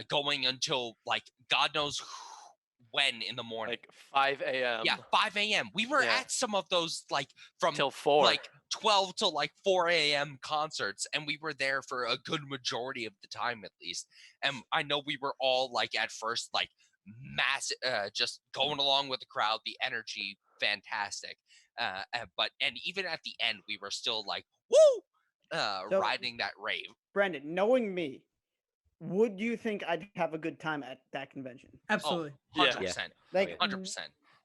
going until like God knows when in the morning. like 5 a.m. Yeah, 5 a.m. We were Yeah. at some of those like from till 4. like 12 to like 4 a.m. concerts, and we were there for a good majority of the time at least. And I know we were all like at first like massive, just going along with the crowd, the energy, fantastic. But even at the end, we were still like, woo, So- riding that rave. Brandon, knowing me, would you think I'd have a good time at that convention? Absolutely. Yeah. 100%. Like, 100%.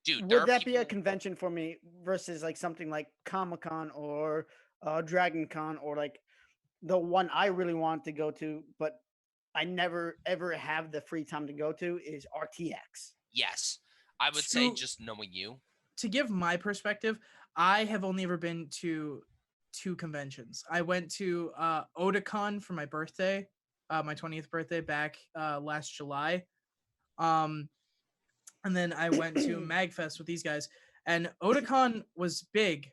Dude, there would are that be a people- convention for me versus like something like Comic Con or Dragon Con, or like the one I really want to go to, but I never ever have the free time to go to is RTX. Yes. I would say True. just knowing you. To give my perspective, I have only ever been to 2 conventions. I went to Otakon for my birthday, my 20th birthday back last July. And then I went to MagFest with these guys. And Otakon was big,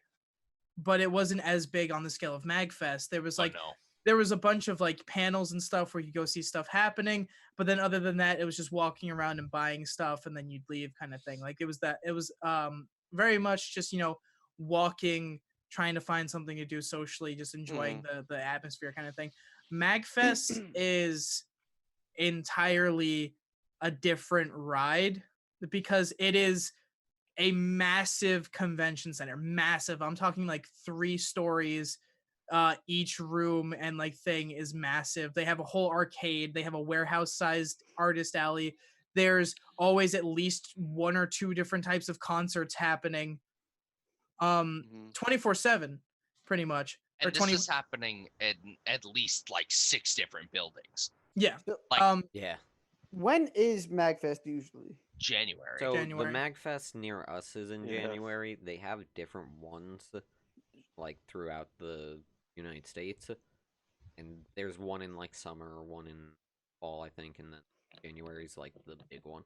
but it wasn't as big on the scale of MagFest. There was like oh, no. there was a bunch of like panels and stuff where you go see stuff happening, but then other than that, it was just walking around and buying stuff and then you'd leave kind of thing. Like it was very much just, walking, trying to find something to do socially, just enjoying the atmosphere kind of thing. MagFest is entirely a different ride because it is a massive convention center. Massive. I'm talking like 3 stories. Each room and like thing is massive. They have a whole arcade. They have a warehouse-sized artist alley. There's always at least 1 or 2 different types of concerts happening. 24/7, pretty much. And Or this 20 is happening in at least like 6 different buildings. Yeah. like- Yeah. When is MagFest usually? January. So January. the MagFest near us is in Yeah. January. They have different ones like throughout the United States. And there's one in like summer, one in fall, I think, and then January's like the big one.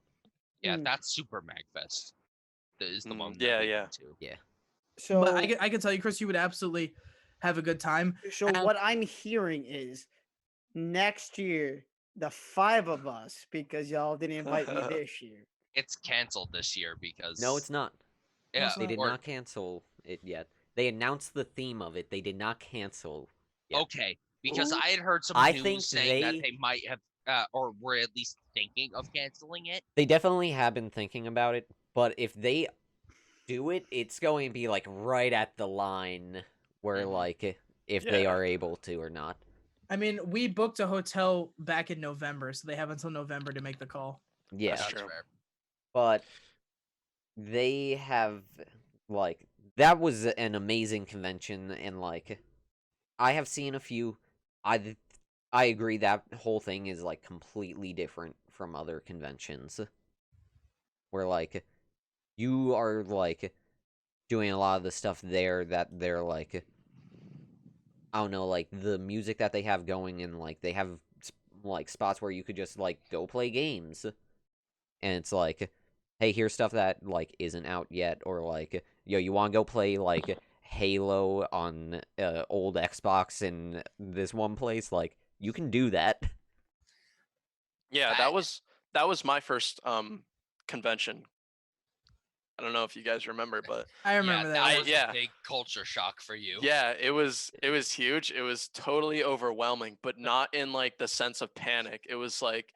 Yeah, that's Super Magfest. That is the one that Yeah, we yeah. went to. Yeah. So, But I can tell you, Chris, you would absolutely have a good time. so what I'm hearing is next year, the 5 of us, because y'all didn't invite me this year. It's canceled this year because No, it's not. yeah, it's They did or- not cancel it yet. They announced the theme of it. They did not cancel. Yet. Okay, because Ooh. I had heard some I news think saying that they- they might have, or were at least thinking of canceling it. They definitely have been thinking about it, but if they do it, it's going to be like right at the line where like if they Yeah. are able to or not. I mean, we booked a hotel back in November, so they have until November to make the call. Yeah, That's That's true. fair. but they have like that was an amazing convention, and like I have seen a few. I agree that whole thing is like completely different from other conventions, where like you are like doing a lot of the stuff there that they're like, I don't know, like the music that they have going, and like they have like spots where you could just like go play games, and it's like, hey, here's stuff that like isn't out yet, or like, yo, you want to go play like Halo on old Xbox in this one place? Like, you can do that. Yeah, That- that was my first convention. I don't know if you guys remember, but I remember yeah, that. that was yeah. a big culture shock for you. yeah, it was huge. It was totally overwhelming, but not in like the sense of panic. It was like,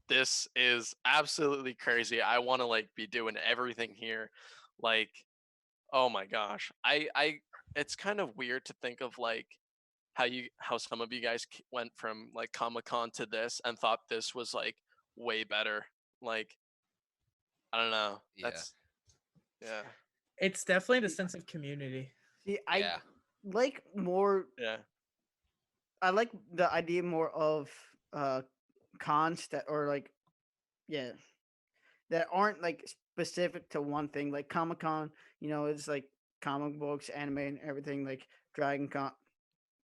this is absolutely crazy. I want to like be doing everything here. Like, oh my gosh. I it's kind of weird to think of like how some of you guys went from like Comic-Con to this and thought this was like way better. Like, I don't know. Yeah. That's yeah. It's definitely the sense of community. See, I Yeah. like more. Yeah. I like the idea more of cons that, or like, yeah, that aren't like specific to one thing. Like Comic Con, it's like comic books, anime, and everything. Like Dragon Con,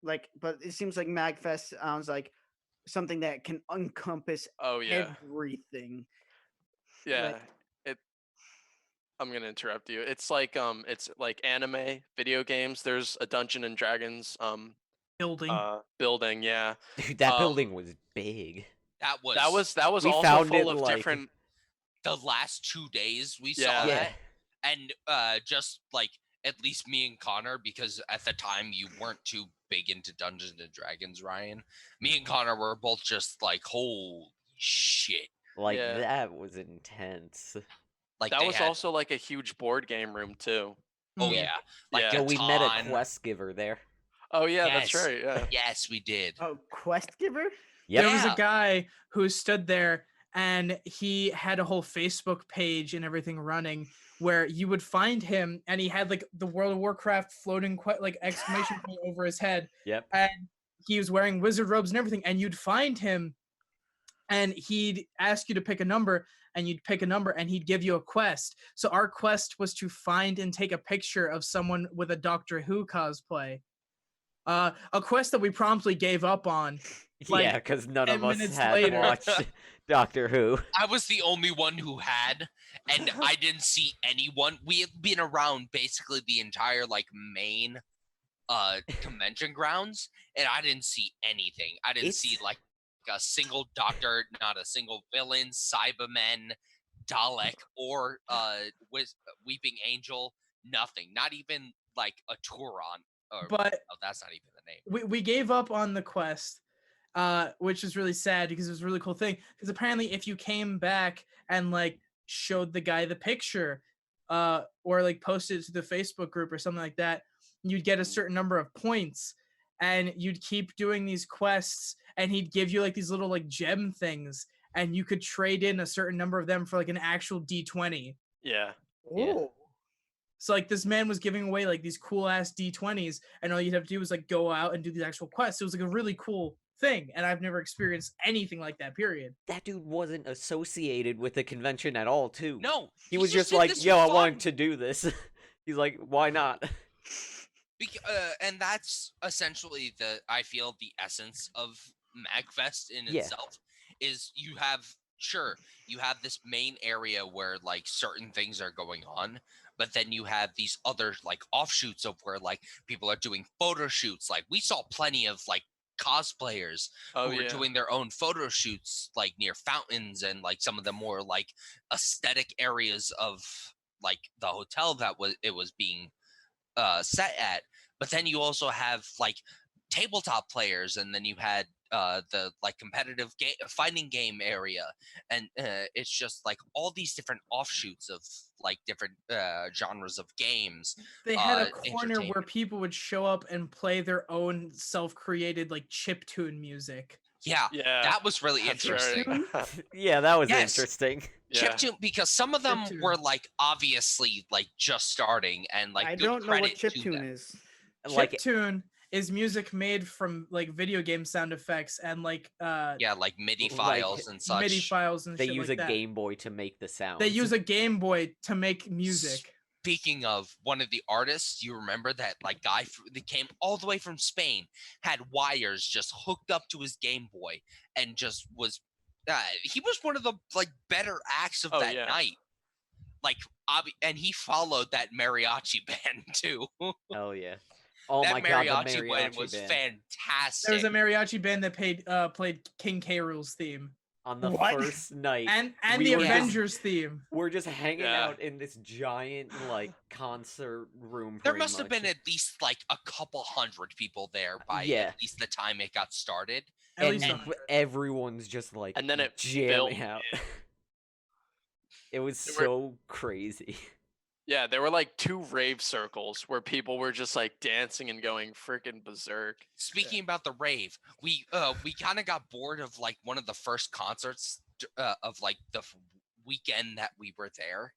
like, but it seems like Magfest sounds like something that can encompass Oh yeah. everything. Yeah. Like, I'm gonna interrupt you. It's like anime, video games. There's a Dungeon and Dragons Building. building. Yeah, Dude, that Um, building was big. That was that was We also found full it, of like- different. the last 2 days we Yeah. saw Yeah. that. And just like at least me and Connor, because at the time you weren't too big into Dungeons and Dragons, Ryan. Me and Connor were both just like, holy shit. Like, Yeah. that was intense. Like That they was had, also like a huge board game room too. oh Mm. yeah. Like Yeah. Yo, we met a Catan. quest giver there. Oh yeah, that's Yes. right. Yeah. Yes, we did. oh, Quest Giver. Yep. There was a Yeah. guy who stood there and he had a whole Facebook page and everything running where you would find him and he had like the World of Warcraft floating like exclamation point over his head, Yep. and he was wearing wizard robes and everything, and you'd find him and he'd ask you to pick a number and you'd pick a number and he'd give you a quest. So our quest was to find and take a picture of someone with a Doctor Who cosplay. A quest that we promptly gave up on. Like, Yeah, because none 10 of us minutes had later. watched Doctor Who. I was the only one who had, and I didn't see anyone. We had been around basically the entire like main convention grounds, and I didn't see anything. I didn't see It's- like a single doctor, not a single villain, Cybermen, Dalek, or Weeping Angel. Nothing. Not even like a Turon. Or, But oh, that's not even the name. we gave up on the quest, which is really sad because it was a really cool thing. Because apparently, if you came back and like showed the guy the picture, or like posted it to the Facebook group or something like that, you'd get a certain number of points, and you'd keep doing these quests, and he'd give you like these little like gem things, and you could trade in a certain number of them for like an actual D20. Yeah. Yeah. Oh, So like this man was giving away like these cool ass D20s, and all you'd have to do was like go out and do these actual quests. It was like a really cool thing, and I've never experienced anything like that. Period. That dude wasn't associated with the convention at all, too. No, He was just did like, this yo, for I fun. wanted to do this. He's like, why not? And that's essentially I feel the essence of Magfest in Yeah. itself is you have this main area where like certain things are going on, but then you have these other like offshoots of where like people are doing photo shoots. Like we saw plenty of like cosplayers who were doing their own photo shoots like near fountains and like some of the more like aesthetic areas of like the hotel that it was being set at. But then you also have like tabletop players, and then you had the like competitive fighting game area, and it's just like all these different offshoots of like different genres of games. They had a corner where people would show up and play their own self-created like chiptune music. Yeah, that was really interesting. Yeah, that was interesting. Chiptune, because some of them were like obviously like just starting, and like I don't know what chiptune is. Chiptune is music made from like video game sound effects and like like MIDI files and such. MIDI files and they shit use like a that. Game Boy to make the sound. They use a Game Boy to make music. Speaking of, one of the artists, you remember that like guy that came all the way from Spain, had wires just hooked up to his Game Boy, and just was he was one of the like better acts of that night. Like and he followed that mariachi band too. Oh yeah. Oh that my mariachi god, the mariachi band was fantastic. There was a mariachi band that played King K. Rool's theme on the first night, and the Avengers theme. We're just hanging out in this giant like concert room. There must have been at least like a couple hundred people there by at least the time it got started. And everyone's just like, and then it jamming out. It was so crazy. Yeah, there were like 2 rave circles where people were just like dancing and going freaking berserk. Speaking about the rave, we kind of got bored of like one of the first concerts of like the weekend that we were there,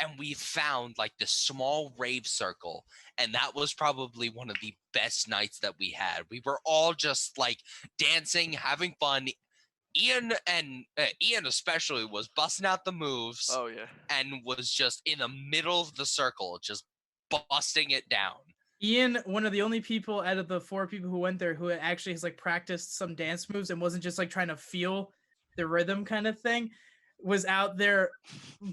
and we found like the small rave circle, and that was probably one of the best nights that we had. We were all just like dancing, having fun. Ian especially was busting out the moves. Oh yeah. And was just in the middle of the circle, just busting it down. Ian, one of the only people out of the 4 people who went there who actually has like practiced some dance moves and wasn't just like trying to feel the rhythm kind of thing, was out there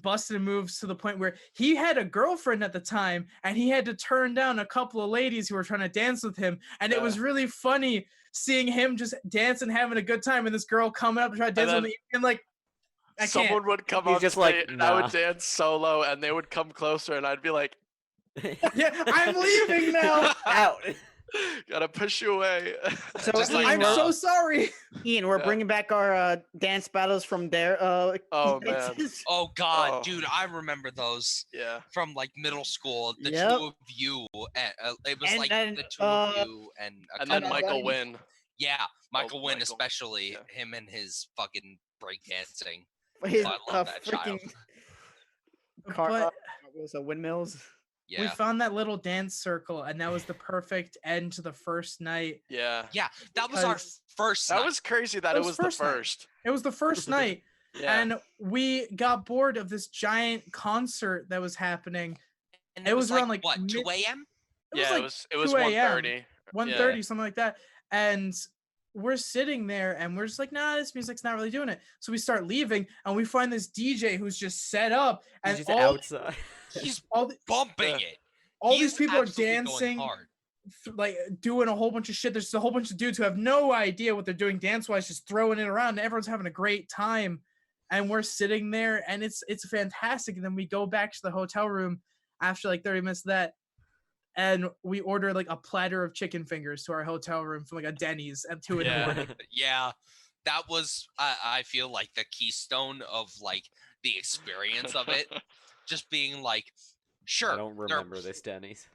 busting moves to the point where he had a girlfriend at the time and he had to turn down a couple of ladies who were trying to dance with him. And it was really funny seeing him just dance and having a good time, and this girl coming up and trying to dance with me, and like someone would come on just like, and I would dance solo, and they would come closer, and I'd be like, "Yeah, I'm leaving now." Out. Gotta push you away. So Ian, I'm so sorry. Ian, we're bringing back our dance battles from there. Oh man. Oh god, dude, I remember those. Yeah. From like middle school, the 2 of you. It was like the 2 of you and then Michael Wynn. Yeah, Michael Wynn especially. Him and his fucking breakdancing. His I love that freaking windmills. Yeah. We found that little dance circle, and that was the perfect end to the first night. Yeah. Yeah, that was our first night. That was crazy that it was the first. It was the first night. Yeah. And we got bored of this giant concert that was happening. And it was around like what, 2 a.m.? It was 1:30. 1:30, something like that. And we're sitting there and we're just like, nah, this music's not really doing it. So we start leaving and we find this DJ who's just set up and he's just outside. He's bumping it. All these people are dancing, like doing a whole bunch of shit. There's just a whole bunch of dudes who have no idea what they're doing dance-wise, just throwing it around. And everyone's having a great time. And we're sitting there and it's fantastic. And then we go back to the hotel room after like 30 minutes of that. And we order like a platter of chicken fingers to our hotel room from like a Denny's at 2 in the morning. Yeah, that was I feel like the keystone of like the experience of it. Just being like, sure. I don't remember this Denny's.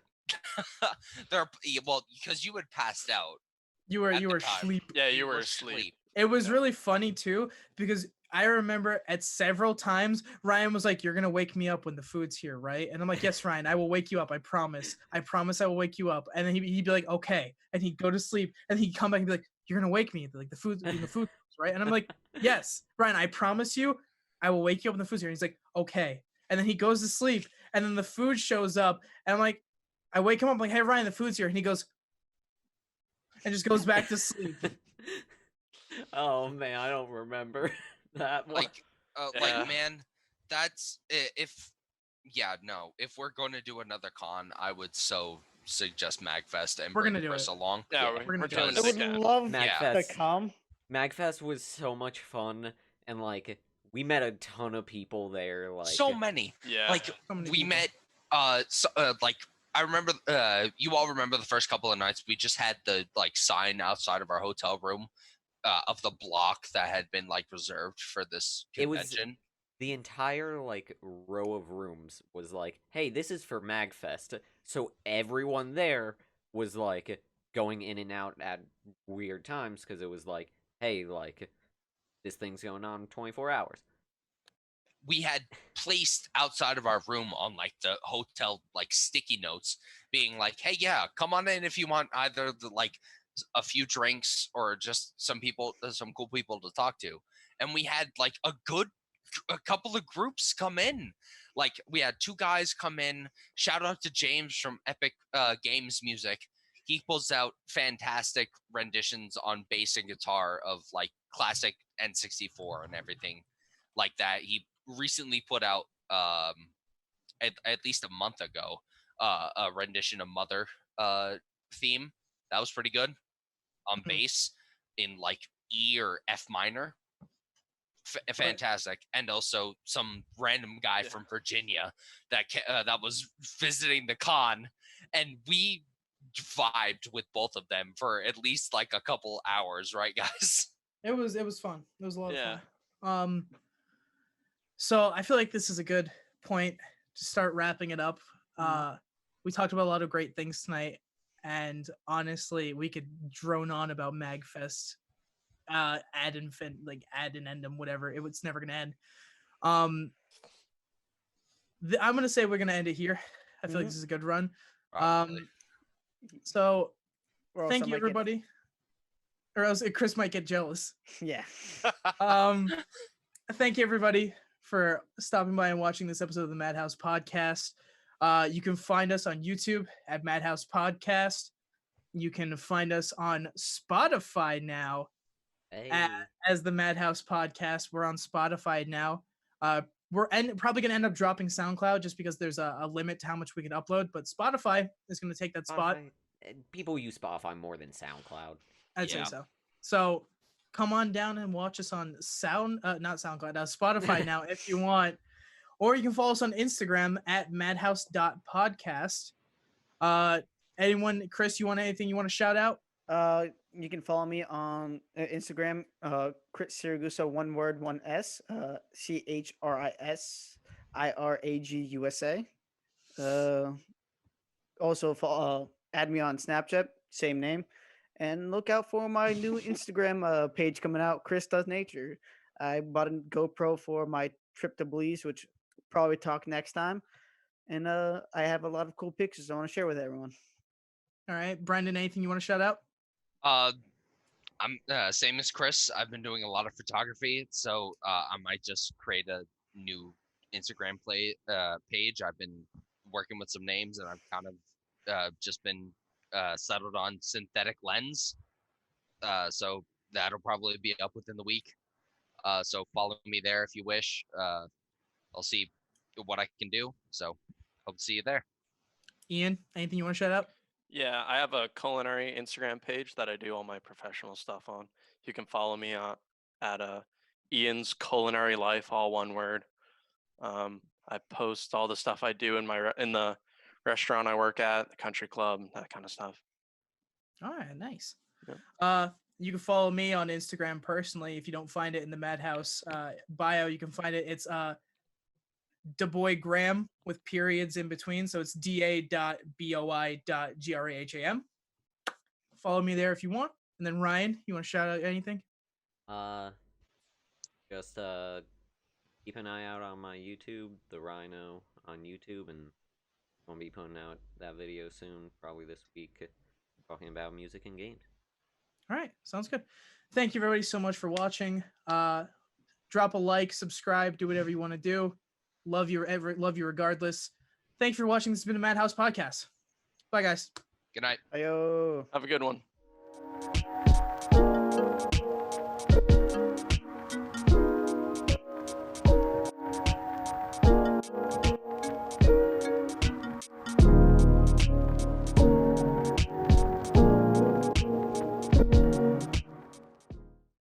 Well, because you had passed out. You were asleep. Yeah, you were asleep. It was really funny too because I remember at several times Ryan was like, "You're gonna wake me up when the food's here, right?" And I'm like, "Yes, Ryan, I will wake you up. I promise. I promise I will wake you up." And then he'd be like, "Okay," and he'd go to sleep, and he'd come back and be like, "You're gonna wake me, like the food, right?" And I'm like, "Yes, Ryan, I promise you, I will wake you up when the food's here." And he's like, "Okay," and then he goes to sleep, and then the food shows up, and I'm like, I wake him up, I'm like, "Hey, Ryan, the food's here," and he goes, and just goes back to sleep. Oh man, I don't remember that one. Like man, that's if if we're going to do another con, I would so suggest Magfest and We're bring gonna do Chris it. along. Yeah, We're gonna do doing it. I it would again. love Yeah. to come. Magfest was so much fun, and like we met a ton of people there. Like So many. Yeah. Like So many we people. met like I remember you all remember the first couple of nights we just had the like sign outside of our hotel room of the block that had been like reserved for this it was convention. the entire like row of rooms was like, hey, this is for Magfest. So everyone there was like going in and out at weird times because it was like, hey, like this thing's going on 24 hours. We had placed outside of our room on like the hotel like sticky notes being like, hey, yeah, come on in if you want either the like a few drinks or just some cool people to talk to. And we had like a couple of groups come in. Like we had 2 guys come in. Shout out to James from Epic Games Music. He pulls out fantastic renditions on bass and guitar of like classic N64 and everything like that. He recently put out at least a month ago a rendition of Mother theme that was pretty good on bass in like E or F minor. Fantastic. And also some random guy from Virginia that was visiting the con, and we vibed with both of them for at least like a couple hours, right guys? It was fun. It was a lot of Yeah. fun. So I feel like this is a good point to start wrapping it up. We talked about a lot of great things tonight, and honestly, we could drone on about Magfest ad infinitum, whatever. It's never gonna end. I'm gonna say we're gonna end it here. I feel like this is a good run. So thank you, everybody. Or else Chris might get jealous. Yeah. Thank you, everybody, for stopping by and watching this episode of the Madhouse Podcast. You can find us on YouTube at Madhouse Podcast. You can find us on Spotify now as the Madhouse Podcast. We're on Spotify now. We're probably going to end up dropping SoundCloud just because there's a limit to how much we can upload, but Spotify is going to take that spot. People use Spotify more than SoundCloud. I'd say so. So come on down and watch us on Spotify now if you want. Or you can follow us on Instagram at madhouse.podcast. Anyone, Chris, anything you want to shout out? You can follow me on Instagram, Chris Siragusa, one word, one S, ChrisIragusa. Also, add me on Snapchat, same name, and look out for my new Instagram page coming out, Chris Does Nature. I bought a GoPro for my trip to Bois, which probably talk next time, and I have a lot of cool pictures I want to share with everyone. All right, Brendan, anything you want to shout out? I'm same as Chris. I've been doing a lot of photography, so I might just create a new Instagram page. I've been working with some names, and I've kind of just been settled on synthetic lens. So that'll probably be up within the week. So follow me there if you wish. I'll see what I can do. So hope to see you there. Ian, anything you want to shout out? Yeah, I have a culinary Instagram page that I do all my professional stuff on. You can follow me at Ian's Culinary Life, all one word. I post all the stuff I do in the restaurant I work at, the country club, that kind of stuff. All right, nice. Yeah. You can follow me on Instagram personally. If you don't find it in the Madhouse bio, you can find it. It's DuBois Graham with periods in between. So it's da.boi.graham. Follow me there if you want. And then Ryan, you want to shout out anything? Just keep an eye out on my YouTube, the Rhino on YouTube, and I'll be putting out that video soon, probably this week, talking about music and games. All right, sounds good. Thank you everybody so much for watching. Drop a like, subscribe, do whatever you want to do. Love you regardless. Thank you for watching. This has been the Madhouse Podcast. Bye, guys. Good night. Ayo. Have a good one.